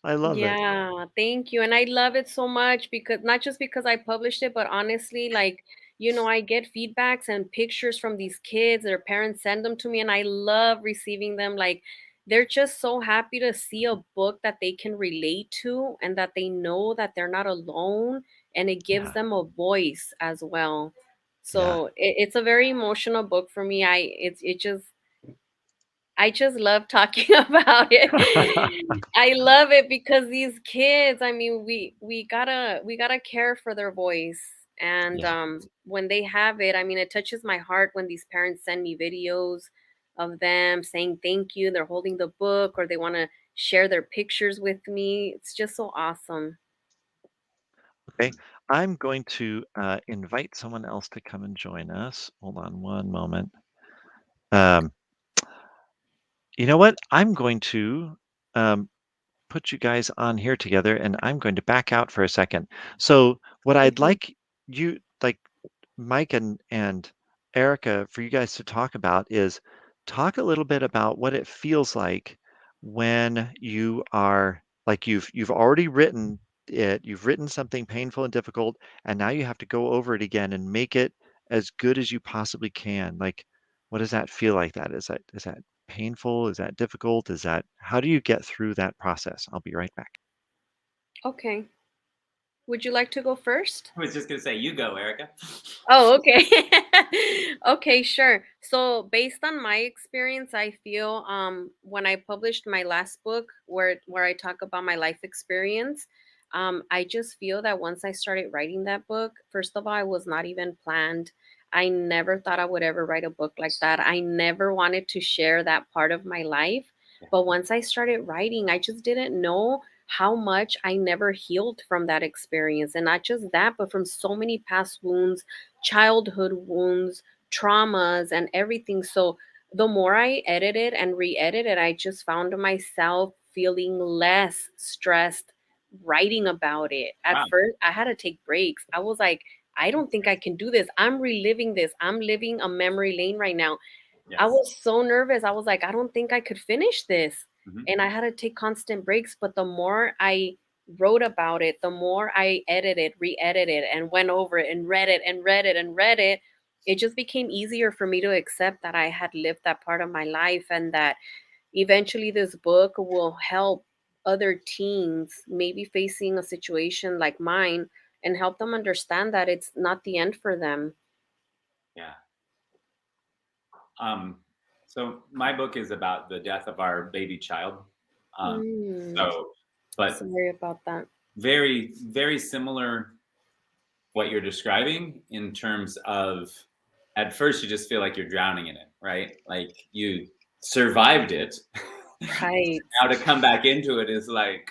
I love it. Yeah, thank you. And I love it so much because not just because I published it, but honestly, like, I get feedbacks and pictures from these kids. Their parents send them to me, and I love receiving them. Like, they're just so happy to see a book that they can relate to and that they know that they're not alone, and it gives Yeah. them a voice as well. Yeah. So it's a very emotional book for me. I just love talking about it. I love it because these kids, I mean, we gotta care for their voice. And Yeah. when they have it, I mean, it touches my heart when these parents send me videos of them saying thank you. They're holding the book or they want to share their pictures with me. It's just so awesome. Okay. I'm going to invite someone else to come and join us. Hold on one moment. Um, you know what? I'm going to um, put you guys on here together and I'm going to back out for a second. So, what I'd Mhm. like you, like Mike and Erica, for you guys to talk about is talk a little bit about what it feels like when you are like you've already written it, you've written something painful and difficult, and now you have to go over it again and make it as good as you possibly can. Like, what does that feel like? Is that painful? Is that difficult? Is that how do you get through that process? I'll be right back. Okay. Would you like to go first? I was just gonna say, you go, Erica. Oh, okay. Okay, sure. So based on my experience, I feel when I published my last book where I talk about my life experience, I just feel that once I started writing that book, first of all, I was not even planned. I never thought I would ever write a book like that. I never wanted to share that part of my life. Yeah. But once I started writing, I just didn't know how much I never healed from that experience. And not just that, but from so many past wounds, childhood wounds, traumas, and everything. So the more I edited and re-edited, I just found myself feeling less stressed writing about it. At Wow. first, I had to take breaks. I was like, I don't think I can do this. I'm reliving this. I'm living a memory lane right now. I Yes. was so nervous. I was like, I don't think I could finish this. Hmm. And I had to take constant breaks. But the more I wrote about it, the more I edited, re edited, and went over it and read it and read it and read it, it just became easier for me to accept that I had lived that part of my life and that eventually this book will help other teens maybe facing a situation like mine and help them understand that it's not the end for them. Yeah. Um, so my book is about the death of our baby child. Um, Mm, so, but sorry about that. very, very similar what you're describing in terms of at first you just feel like you're drowning in it, right? Like you survived it. Right. Now to come back into it is like,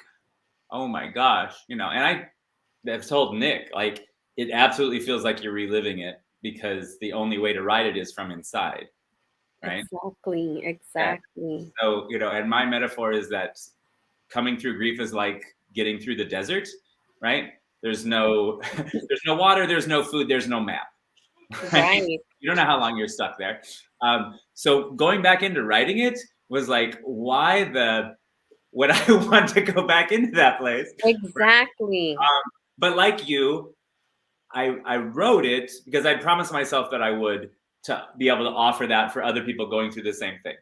oh my gosh, and I've told Nick, like, it absolutely feels like you're reliving it because the only way to write it is from inside, right? Exactly, Yeah. exactly. So, and my metaphor is that coming through grief is like getting through the desert, right? There's no there's no water, there's no food, there's no map. Right? Right. You don't know how long you're stuck there. So going back into writing it was like, why the would I want to go back into that place? Exactly. But like you, I wrote it because I promised myself that I would, to be able to offer that for other people going through the same thing,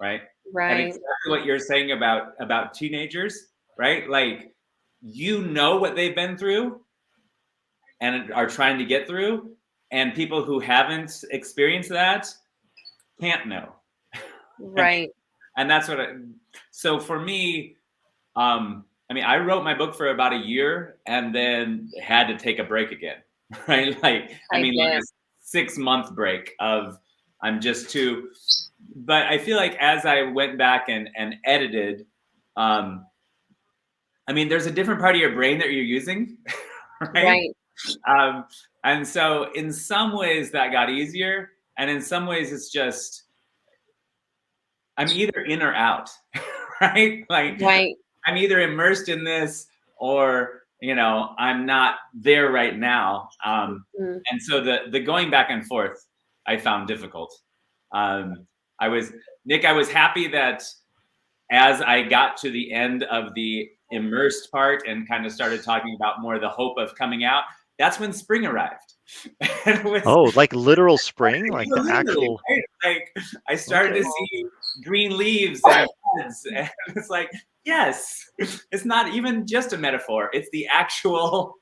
right? And Right. exactly what you're saying about teenagers, right? Like, you know what they've been through and are trying to get through, and people who haven't experienced that can't know. Right. And that's what so for me, I mean, I wrote my book for about a year and then had to take a break again, right? Like, I I mean, like bet. a 6 month break of, I'm just too, but I feel like as I went back and edited, um, I mean, there's a different part of your brain that you're using, right? Right. Um, and so in some ways that got easier. And in some ways it's just, I'm either in or out, right? Like, Right. I'm either immersed in this or, I'm not there right now. Mm. And so the going back and forth I found difficult. Um, I was, Nick, I was happy that as I got to the end of the immersed part and kind of started talking about more the hope of coming out, that's when spring arrived. And it was Oh, like literal spring, like the literally, actual. right? Like, I started to Okay. see green leaves and buds, and it's like, yes, it's not even just a metaphor; it's the actual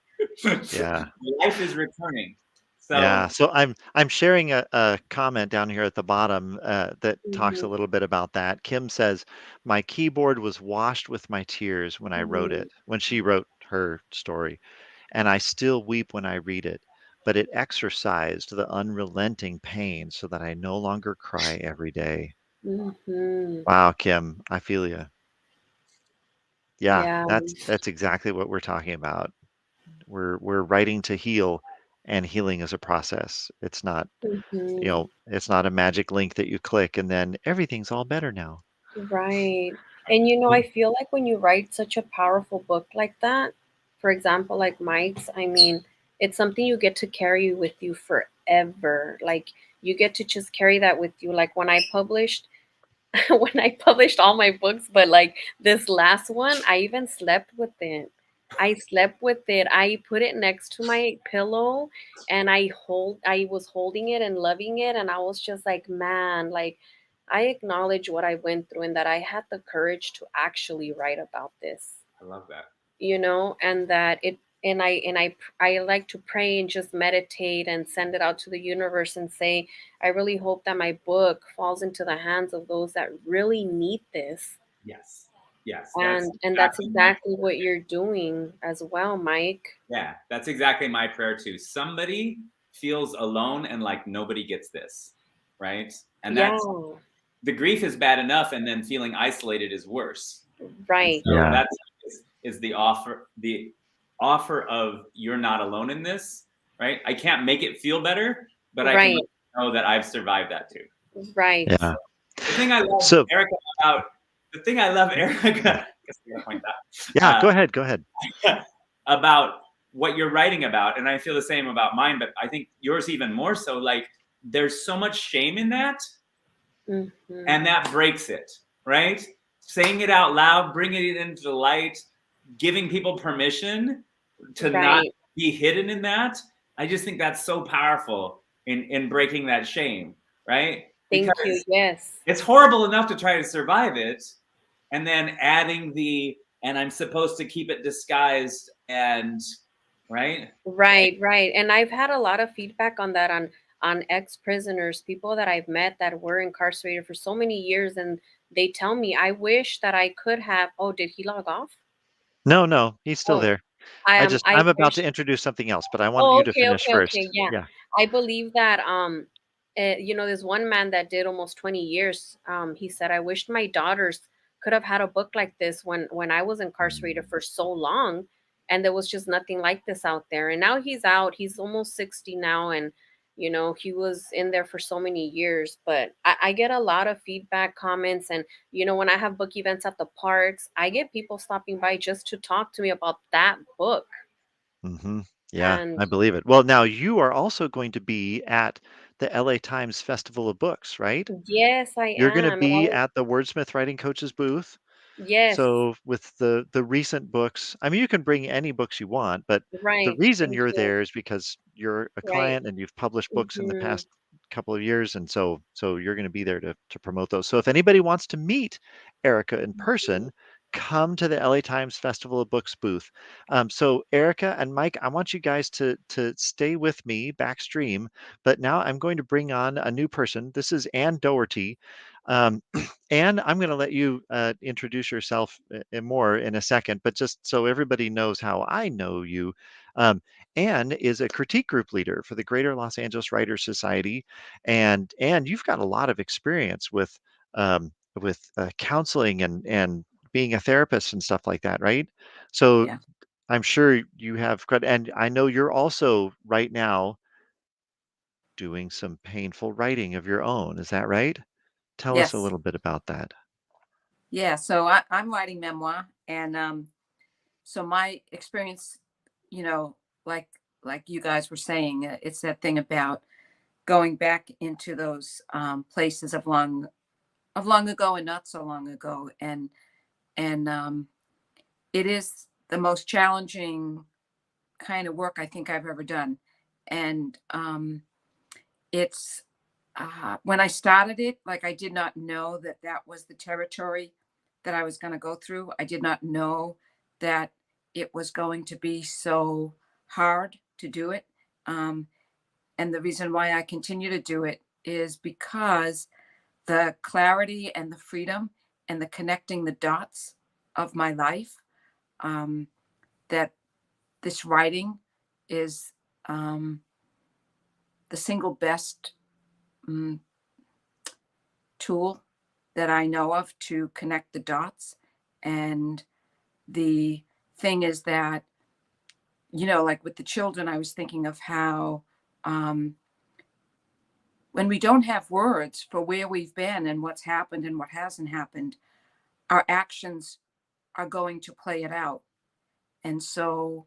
Yeah. life is returning. Yeah. So So I'm sharing a comment down here at the bottom that talks a Mhm. little bit about that. Kim says, "My keyboard was washed with my tears when I wrote Mhm. it, when she wrote her story, and I still weep when I read it. But it exorcised the unrelenting pain so that I no longer cry every day." Mhm. Wow, Kim, I feel you. Yeah, Yeah. that's exactly what we're talking about. We're writing to heal, and healing is a process. It's not, Mhm. it's not a magic link that you click and then everything's all better now. Right. And I Well, feel like when you write such a powerful book like that, for example, like Mike's, I mean, it's something you get to carry with you forever. Like you get to just carry that with you. Like when I published when I published all my books, but like this last one, I even slept with it. I slept with it. I put it next to my pillow and I was holding it and loving it and I was just like, man, like I acknowledge what I went through and that I had the courage to actually write about this, I love that. and that it and I like to pray and just meditate and send it out to the universe and say, I really hope that my book falls into the hands of those that really need this. Yes, yes, that's And that's exactly my, exactly what you're doing as well, Mike. yeah, that's exactly my prayer too. Somebody feels alone and like nobody gets this, right? And Yeah. that's, the grief is bad enough, and then feeling isolated is worse. And Right. so yeah, that's is the offer of, you're not alone in this, right? I can't make it feel better, but I can let Right. you know that I've survived that too. Right. yeah. The thing I love So, Erica about the thing I love Erica, I guess I'm gonna point that yeah, go ahead, go ahead. about what you're writing about, and I feel the same about mine, but I think yours even more so. Like, there's so much shame in that, Hmm. and that breaks it, right? Saying it out loud, bringing it into the light, giving people permission to not Right. be hidden in that. I just think that's so powerful in breaking that shame, right? Thank you. Because Yes. it's horrible enough to try to survive it, and then adding the, and I'm supposed to keep it disguised, and right. Right, right. And I've had a lot of feedback on that on ex-prisoners, people that I've met that were incarcerated for so many years and they tell me, I wish that I could have. Oh, did he log off? No, no, he's still Oh, there. I just I I'm about wish. to introduce something else, but I want Oh, you to okay, finish okay, first. okay. Yeah. Yeah. I believe that there's one man that did almost 20 years. He said, I wished my daughters could have had a book like this when I was incarcerated for so long and there was just nothing like this out there. And now he's out. He's almost 60 now and he was in there for so many years, but I get a lot of feedback comments and when I have book events at the parks, I get people stopping by just to talk to me about that book. Yeah, And I believe it. Well, now you are also going to be at the LA Times Festival of Books, right? yes, I You're gonna am. And I be was at the Wordsmith Writing Coach's booth. Yes. So with the recent books, I mean, you can bring any books you want, but the Right. reason Thank you're you. there is because you're a Right. client and you've published books in the Hmm. past couple of years, and so you're going to be there to promote those. So if anybody wants to meet Erica in person, come to the LA Times Festival of Books booth. So Erica and Mike, I want you guys to stay with me backstream, but now I'm going to bring on a new person. This is Ann Doherty. Um, and I'm going to let you introduce yourself more in a second, but just so everybody knows how I know you, um, Anne is a critique group leader for the Greater Los Angeles Writers Society, and you've got a lot of experience um, with counseling and being a therapist and stuff like that, right? So Yeah. I'm sure you have credit, and I know you're also right now doing some painful writing of your own. Is that right? Tell us a Yes. little bit about that. Yeah. So I'm writing memoir, and so my experience, you know, like like you guys were saying, it's that thing about going back into those places of long ago and not so long ago, and it is the most challenging kind of work I think I've ever done, and it's when I started it, like I did not know that that was the territory that I was going to go through. I did not know that it was going to be so hard to do it. Um, and the reason why I continue to do it is because the clarity and the freedom and the connecting the dots of my life, um, that this writing is um, the single best mm, tool that I know of to connect the dots. And the thing is that, like with the children, I was thinking of how um, when we don't have words for where we've been and what's happened and what hasn't happened, our actions are going to play it out. And so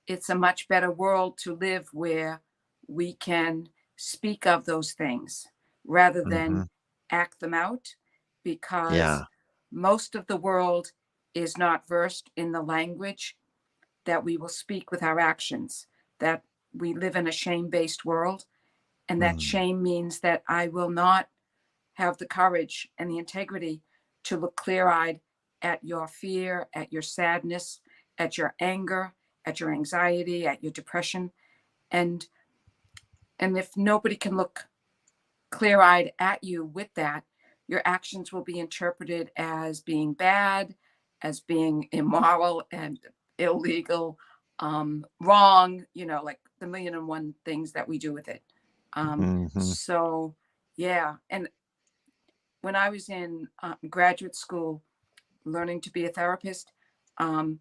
it's a much better world to live where we can speak of those things rather than Mhm. act them out, because Yeah. most of the world is not versed in the language that we will speak with our actions, that we live in a shame based world. And that Mm. shame means that I will not have the courage and the integrity to look clear eyed at your fear, at your sadness, at your anger, at your anxiety, at your depression. And and if nobody can look clear eyed at you with that, your actions will be interpreted as being bad, as being immoral and illegal, wrong, like the million and one things that we do with it. Mhm. So, yeah. And when I was in graduate school learning to be a therapist, um,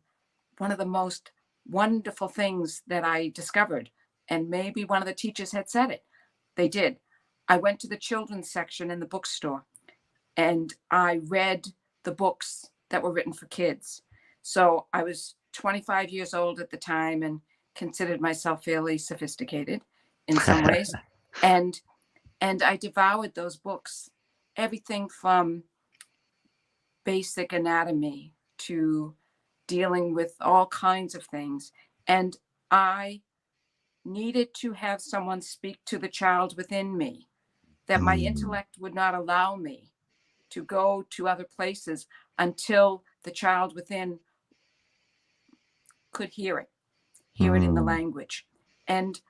one of the most wonderful things that I discovered, and maybe one of the teachers had said it, they did. I went to the children's section in the bookstore and I read the books that were written for kids. So I was 25 years old at the time and considered myself fairly sophisticated in some ways. And and I devoured those books, everything from basic anatomy to dealing with all kinds of things. And I needed to have someone speak to the child within me, that my Mm. intellect would not allow me to go to other places until the child within could hear it in the Mm. language. And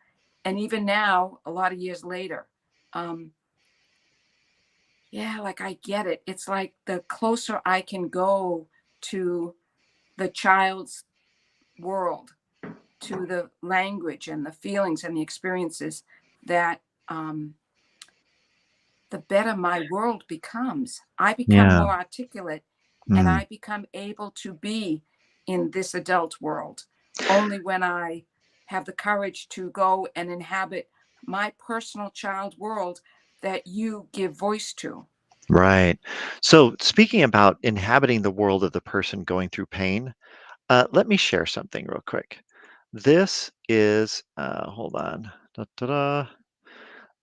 and even now, a lot of years later, um, yeah, like I get it. It's like the closer I can go to the child's world, to the language and the feelings and the experiences, that the better my world becomes. I become Yeah. more articulate and Mm. I become able to be in this adult world only when I have the courage to go and inhabit my personal child world that you give voice to. Right. So speaking about inhabiting the world of the person going through pain, let me share something real quick. This is, hold on. Da, da, da.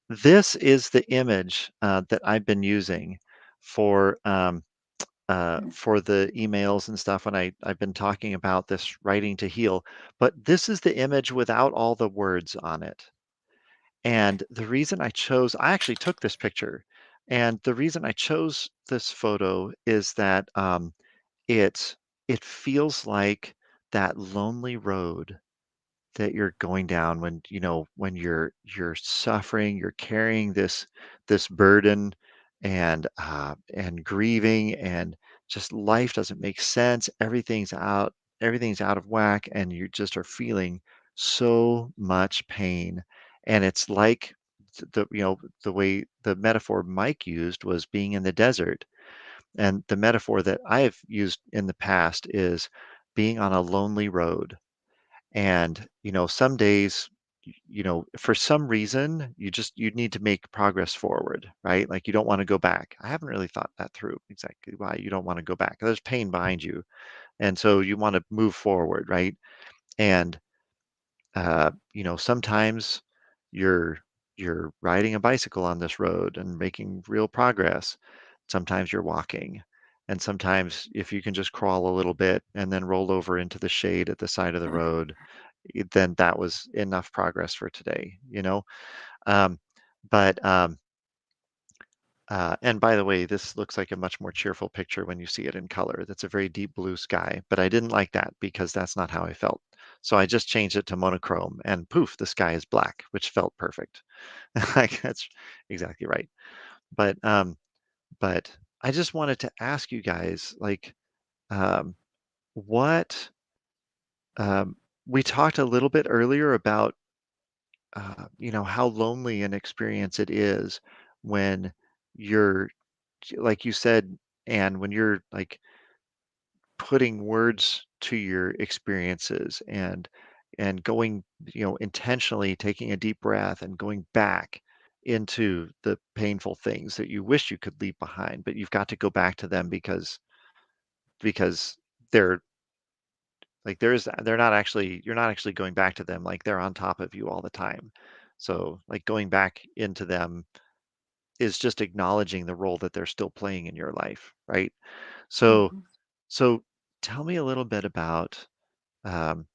This is the image that I've been using for for the emails and stuff when I've been talking about this writing to heal, but this is the image without all the words on it. And the reason I actually took this picture, and the reason I chose this photo is that it it feels like that lonely road that you're going down when when you're suffering, you're carrying this burden and grieving, and just life doesn't make sense, everything's out of whack, and you just are feeling so much pain. And it's like the way the metaphor Mike used was being in the desert, and the metaphor that I've used in the past is being on a lonely road. And, some days, for some reason, you need to make progress forward, right? Like you don't want to go back. I haven't really thought that through exactly why you don't want to go back. There's pain behind you. And so you want to move forward, right? And sometimes you're you're riding a bicycle on this road and making real progress. Sometimes you're walking. And sometimes if you can just crawl a little bit and then roll over into the shade at the side of the road, then that was enough progress for today, Um, but and by the way, this looks like a much more cheerful picture when you see it in color. That's a very deep blue sky, but I didn't like that because that's not how I felt. So I just changed it to monochrome, and poof, the sky is black, which felt perfect. Like that's exactly right. But but I just wanted to ask you guys, like, um, what we talked a little bit earlier about how lonely an experience it is when you're, like you said, and when you're like putting words to your experiences and going, intentionally taking a deep breath and going back into the painful things that you wish you could leave behind, but you've got to go back to them because they're they're not actually you're not actually going back to them, like they're on top of you all the time. So like going back into them is just acknowledging the role that they're still playing in your life, right? So Mhm. so tell me a little bit about, um,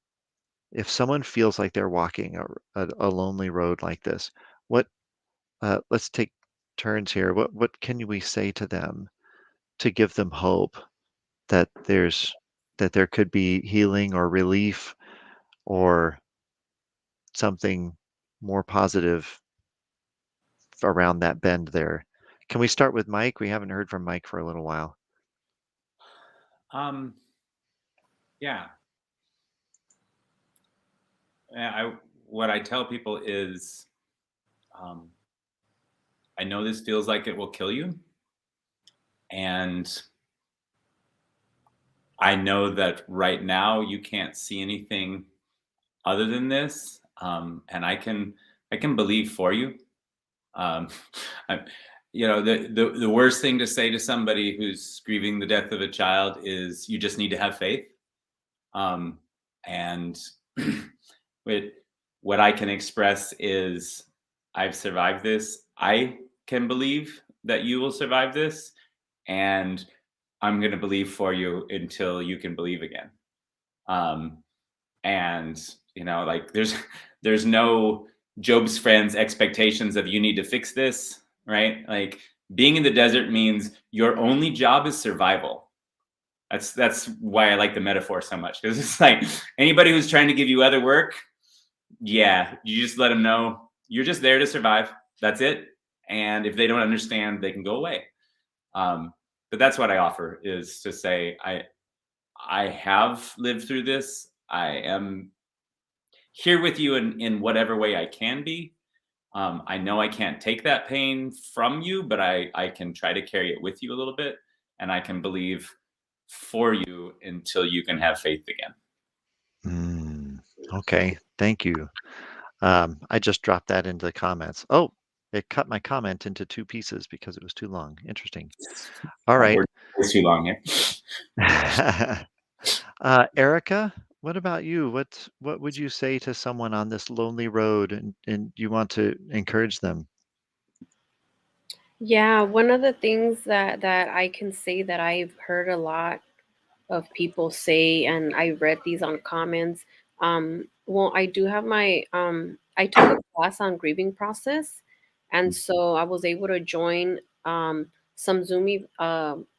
if someone feels like they're walking a lonely road like this, what let's take turns here. What can we say to them to give them hope that there could be healing or relief or something more positive around that bend there? Can we start with Mike? We haven't heard from Mike for a little while. Um, yeah. What I tell people is, um, I know this feels like it will kill you, and I know that right now you can't see anything other than this, and I can believe for you. Um, I, the worst thing to say to somebody who's grieving the death of a child is you just need to have faith. Um, and it, what I can express is I've survived this. I can believe that you will survive this, and I'm going to believe for you until you can believe again. Um, and like there's no Job's friends expectations of you need to fix this, right? Like being in the desert means your only job is survival. That's why I like the metaphor so much, because it's like anybody who's trying to give you other work, yeah, you just let them know you're just there to survive. That's it. And if they don't understand, they can go away. um, but that's what I offer, is to say I have lived through this. I am here with you in whatever way I can be. I know I can't take that pain from you, but I can try to carry it with you a little bit, and I can believe for you until you can have faith again. Mm, okay, thank you. I just dropped that into the comments. Oh, it cut my comment into two pieces because it was too long. Interesting. All right. We're way too long here. Erica, what about you? What would you say to someone on this lonely road, and you want to encourage them? Yeah, one of the things that I can say that I've heard a lot of people say, and I read these on comments. Well, I do have I took a class on grieving process, and so I was able to join some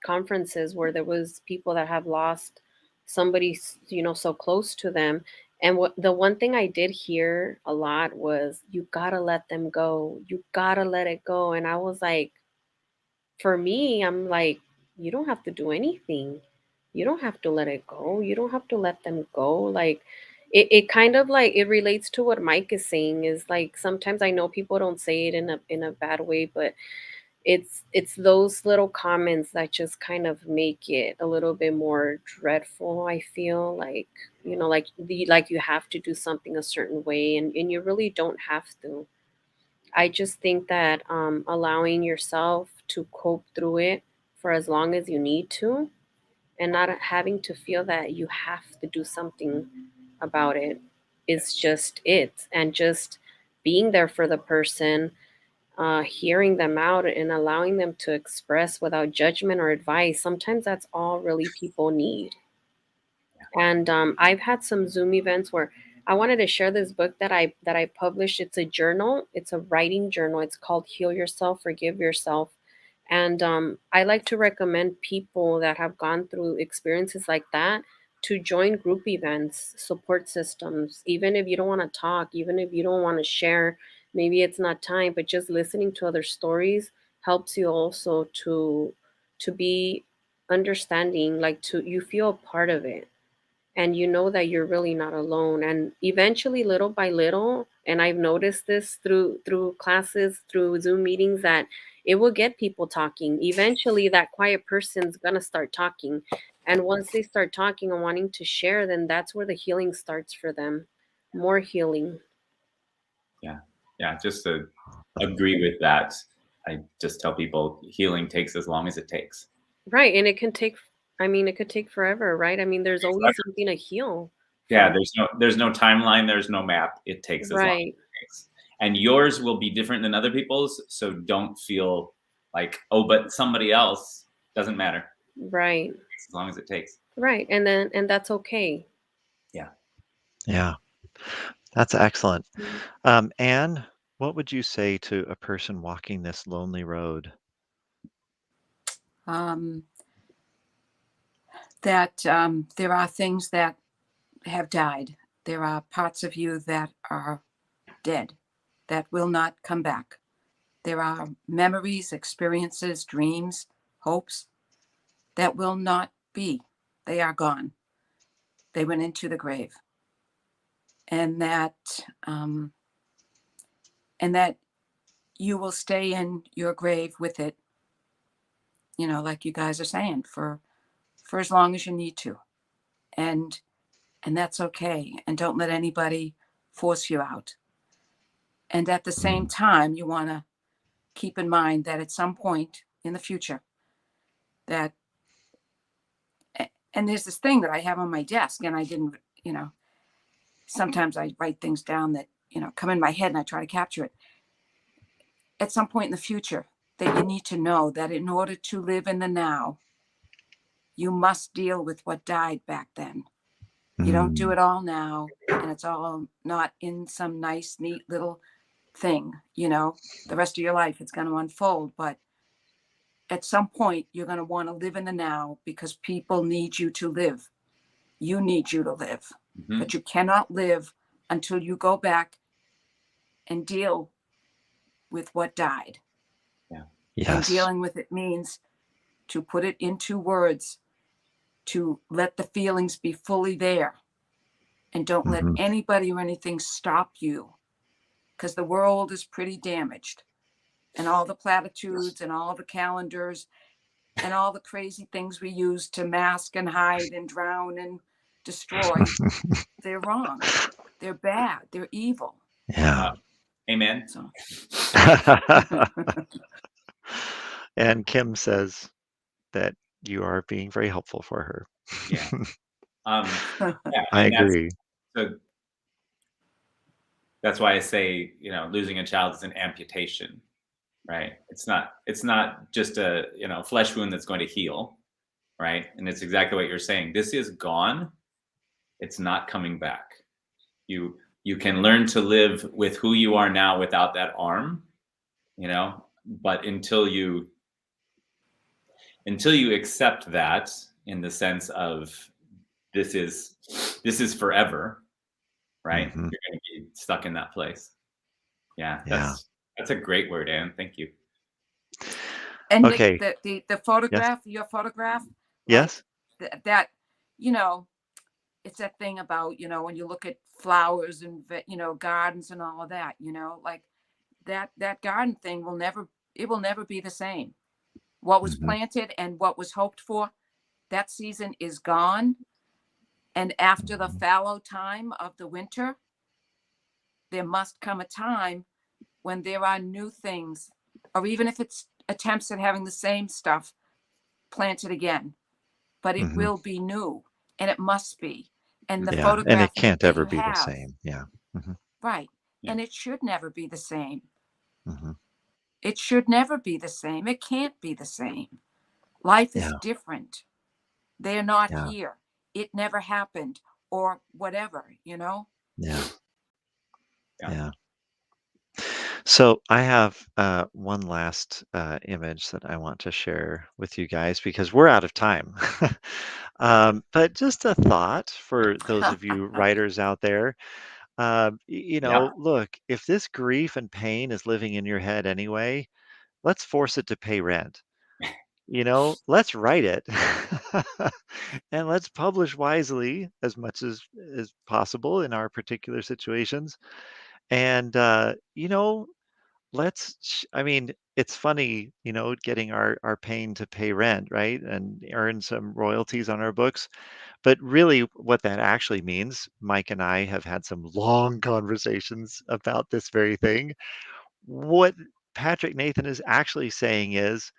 conferences where there was people that have lost somebody, so close to them. And the one thing I did hear a lot was, "You gotta let them go. You gotta let it go." And I was like, for me, I'm like, you don't have to do anything. You don't have to let it go. You don't have to let them go. Like it kind of like it relates to what Mike is saying is like sometimes I know people don't say it in a bad way, but it's those little comments that just kind of make it a little bit more dreadful, I feel like, like you have to do something a certain way and you really don't have to. I just think that allowing yourself to cope through it for as long as you need to, and not having to feel that you have to do something about it, is just it. And just being there for the person, hearing them out, and allowing them to express without judgment or advice. Sometimes that's all really people need. And I've had some Zoom events where I wanted to share this book that I published. It's a journal. It's a writing journal. It's called Heal Yourself, Forgive Yourself. And I like to recommend people that have gone through experiences like that to join group events, support systems. Even if you don't want to talk, even if you don't want to share, maybe it's not time, but just listening to other stories helps you also to be understanding, like to you feel a part of it, and you know that you're really not alone. And eventually, little by little, and I've noticed this through classes, through Zoom meetings, that it will get people talking. Eventually that quiet person's gonna start talking, and once they start talking and wanting to share, then that's where the healing starts for them. More healing. Yeah. Yeah. Just to agree with that. I just tell people healing takes as long as it takes. Right, and it can take, I mean, it could take forever, right? I mean, there's always something to heal Yeah, from. there's no timeline, there's no map. It takes as long as Right, it takes. And yours will be different than other people's, so don't feel like, "Oh, but somebody else." Doesn't matter. right, As long as it takes. right. And that's okay. Yeah. Yeah, that's excellent. Mm. Anne, what would you say to a person walking this lonely road? Um, that there are things that have died. There are parts of you that are dead, that will not come back. There are memories, experiences, dreams, hopes that will not be. They are gone. They went into the grave. And that um, and that you will stay in your grave with it, like you guys are saying, for as long as you need to. And and that's okay. And don't let anybody force you out. And at the same Mm. time, you want to keep in mind that at some point in the future, that and there's this thing that I have on my desk, and I didn't, sometimes I write things down that, come in my head and I try to capture it. At some point in the future, that you need to know that in order to live in the now, you must deal with what died back then. You don't do Mm. it all now, and it's all not in some nice, neat little thing, the rest of your life it's going to unfold. But at some point, you're going to want to live in the now because people need you to live. You need you to live, Hmm. but you cannot live until you go back and deal with what died. Yeah. And Yes. dealing with it means to put it into words, to let the feelings be fully there, and don't let Hmm. anybody or anything stop you, because the world is pretty damaged. And all the platitudes and all the calendars and all the crazy things we use to mask and hide and drown and destroy, they're wrong. They're bad. They're evil. Yeah. Amen. So, And Kim says that you are being very helpful for her. Yeah. Um, yeah, I and agree. so that's why I say, losing a child is an amputation. right? It's not just a, flesh wound that's going to heal, right? And it's exactly what you're saying. This is gone. It's not coming back. You can learn to live with who you are now without that arm, but until you accept that, in the sense of this is this is forever, right? Hmm. You're going to be stuck in that place. Yeah, Yeah. that's a great word, Anne. Thank you. And Nick, Okay. the Yes. photograph, your photograph, like Yes. that, you know, it's that thing about, when you look at flowers and, gardens and all of that, like that garden thing it will never be the same. What was Hmm. planted and what was hoped for, that season is gone. And after the Hmm. fallow time of the winter, there must come a time when there are new things, or even if it's attempts at having the same stuff planted again, but it Hmm. will be new, and it must be. And the Yeah. And it photograph can't that ever you be the have, same. Yeah. Hmm. right? Yeah. And it should never be the same. Hmm. It should never be the same. It can't be the same. Life is Yeah. different. They're not Yeah. here. It never happened, or whatever. Yeah. Yeah. Yeah. So I have one last image that I want to share with you guys because we're out of time. But just a thought for those of you writers out there. Yeah. Look, if this grief and pain is living in your head anyway, let's force it to pay rent. Let's write it and let's publish wisely as much as possible in our particular situations. And I mean, it's funny, getting our pain to pay rent, right? And earn some royalties on our books. But really, what that actually means, Mike and I have had some long conversations about this very thing. What Patrick Nathan is actually saying is,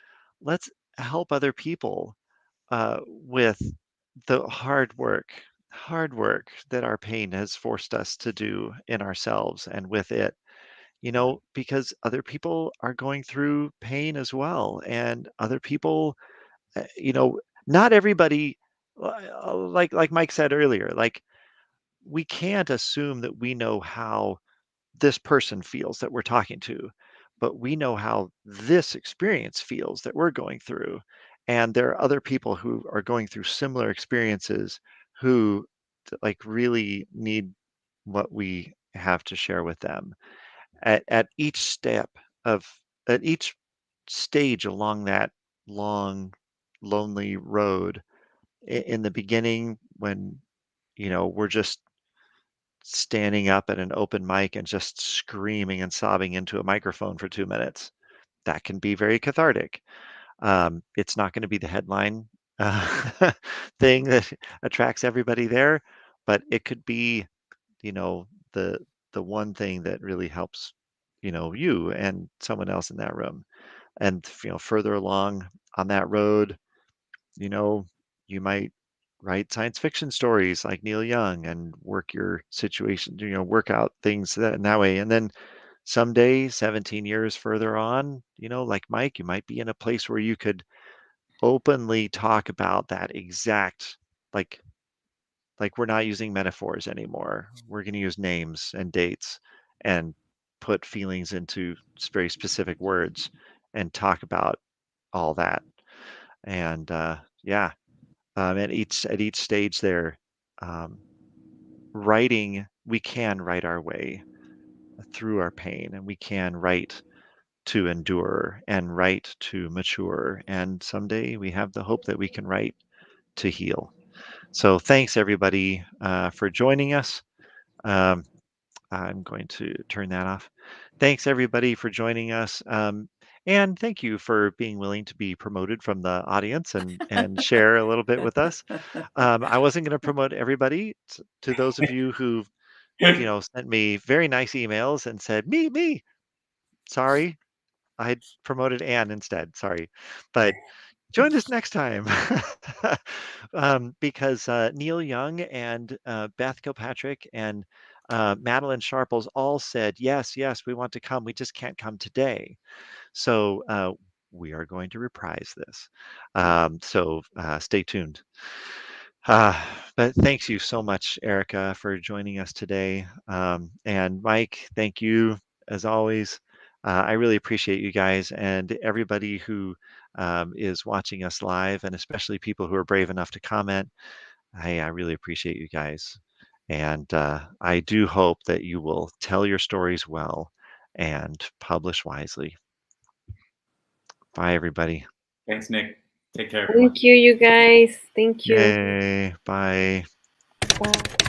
let's help other people with the hard work that our pain has forced us to do in ourselves and with it, because other people are going through pain as well. And other people, uh, you know, not everybody, like Mike said earlier, like we can't assume that we know how this person feels that we're talking to, but we know how this experience feels that we're going through. And there are other people who are going through similar experiences who like really need what we have to share with them at each step of at each stage along that long lonely road. In the beginning, when we're just standing up at an open mic and just screaming and sobbing into a microphone for 2 minutes, that can be very cathartic. It's not going to be the headline uh, thing that attracts everybody there, but it could be, you know, the the one thing that really helps, you and someone else in that room. And further along on that road, you know, you might write science fiction stories like Neil Young and work your situation, work out things in that way. And then someday, 17 years further on, like Mike, you might be in a place where you could openly talk about that exact, like we're not using metaphors anymore. We're going to use names and dates and put feelings into very specific words and talk about all that. And yeah, at each stage there, um, we can write our way through our pain, and we can write to endure and write to mature. And someday we have the hope that we can write to heal. So thanks everybody for joining us. Um, I'm going to turn that off. Thanks everybody for joining us. And thank you for being willing to be promoted from the audience and share a little bit with us. I wasn't going to promote everybody. To those of you who, sent me very nice emails and said, me, sorry, I promoted Anne instead. Sorry. But join us next time. Because Neil Young and Beth Kilpatrick and Madeline Sharples all said, yes, yes, we want to come. We just can't come today. So we are going to reprise this. So stay tuned. Uh, but thanks you so much, Erica, for joining us today. And Mike, thank you as always. I really appreciate you guys and everybody who is watching us live, and especially people who are brave enough to comment. I really appreciate you guys. And I do hope that you will tell your stories well and publish wisely. Bye, everybody. Thanks, Nick. Take care, everyone. Thank you, you guys. Thank you. Yay. Bye. Bye.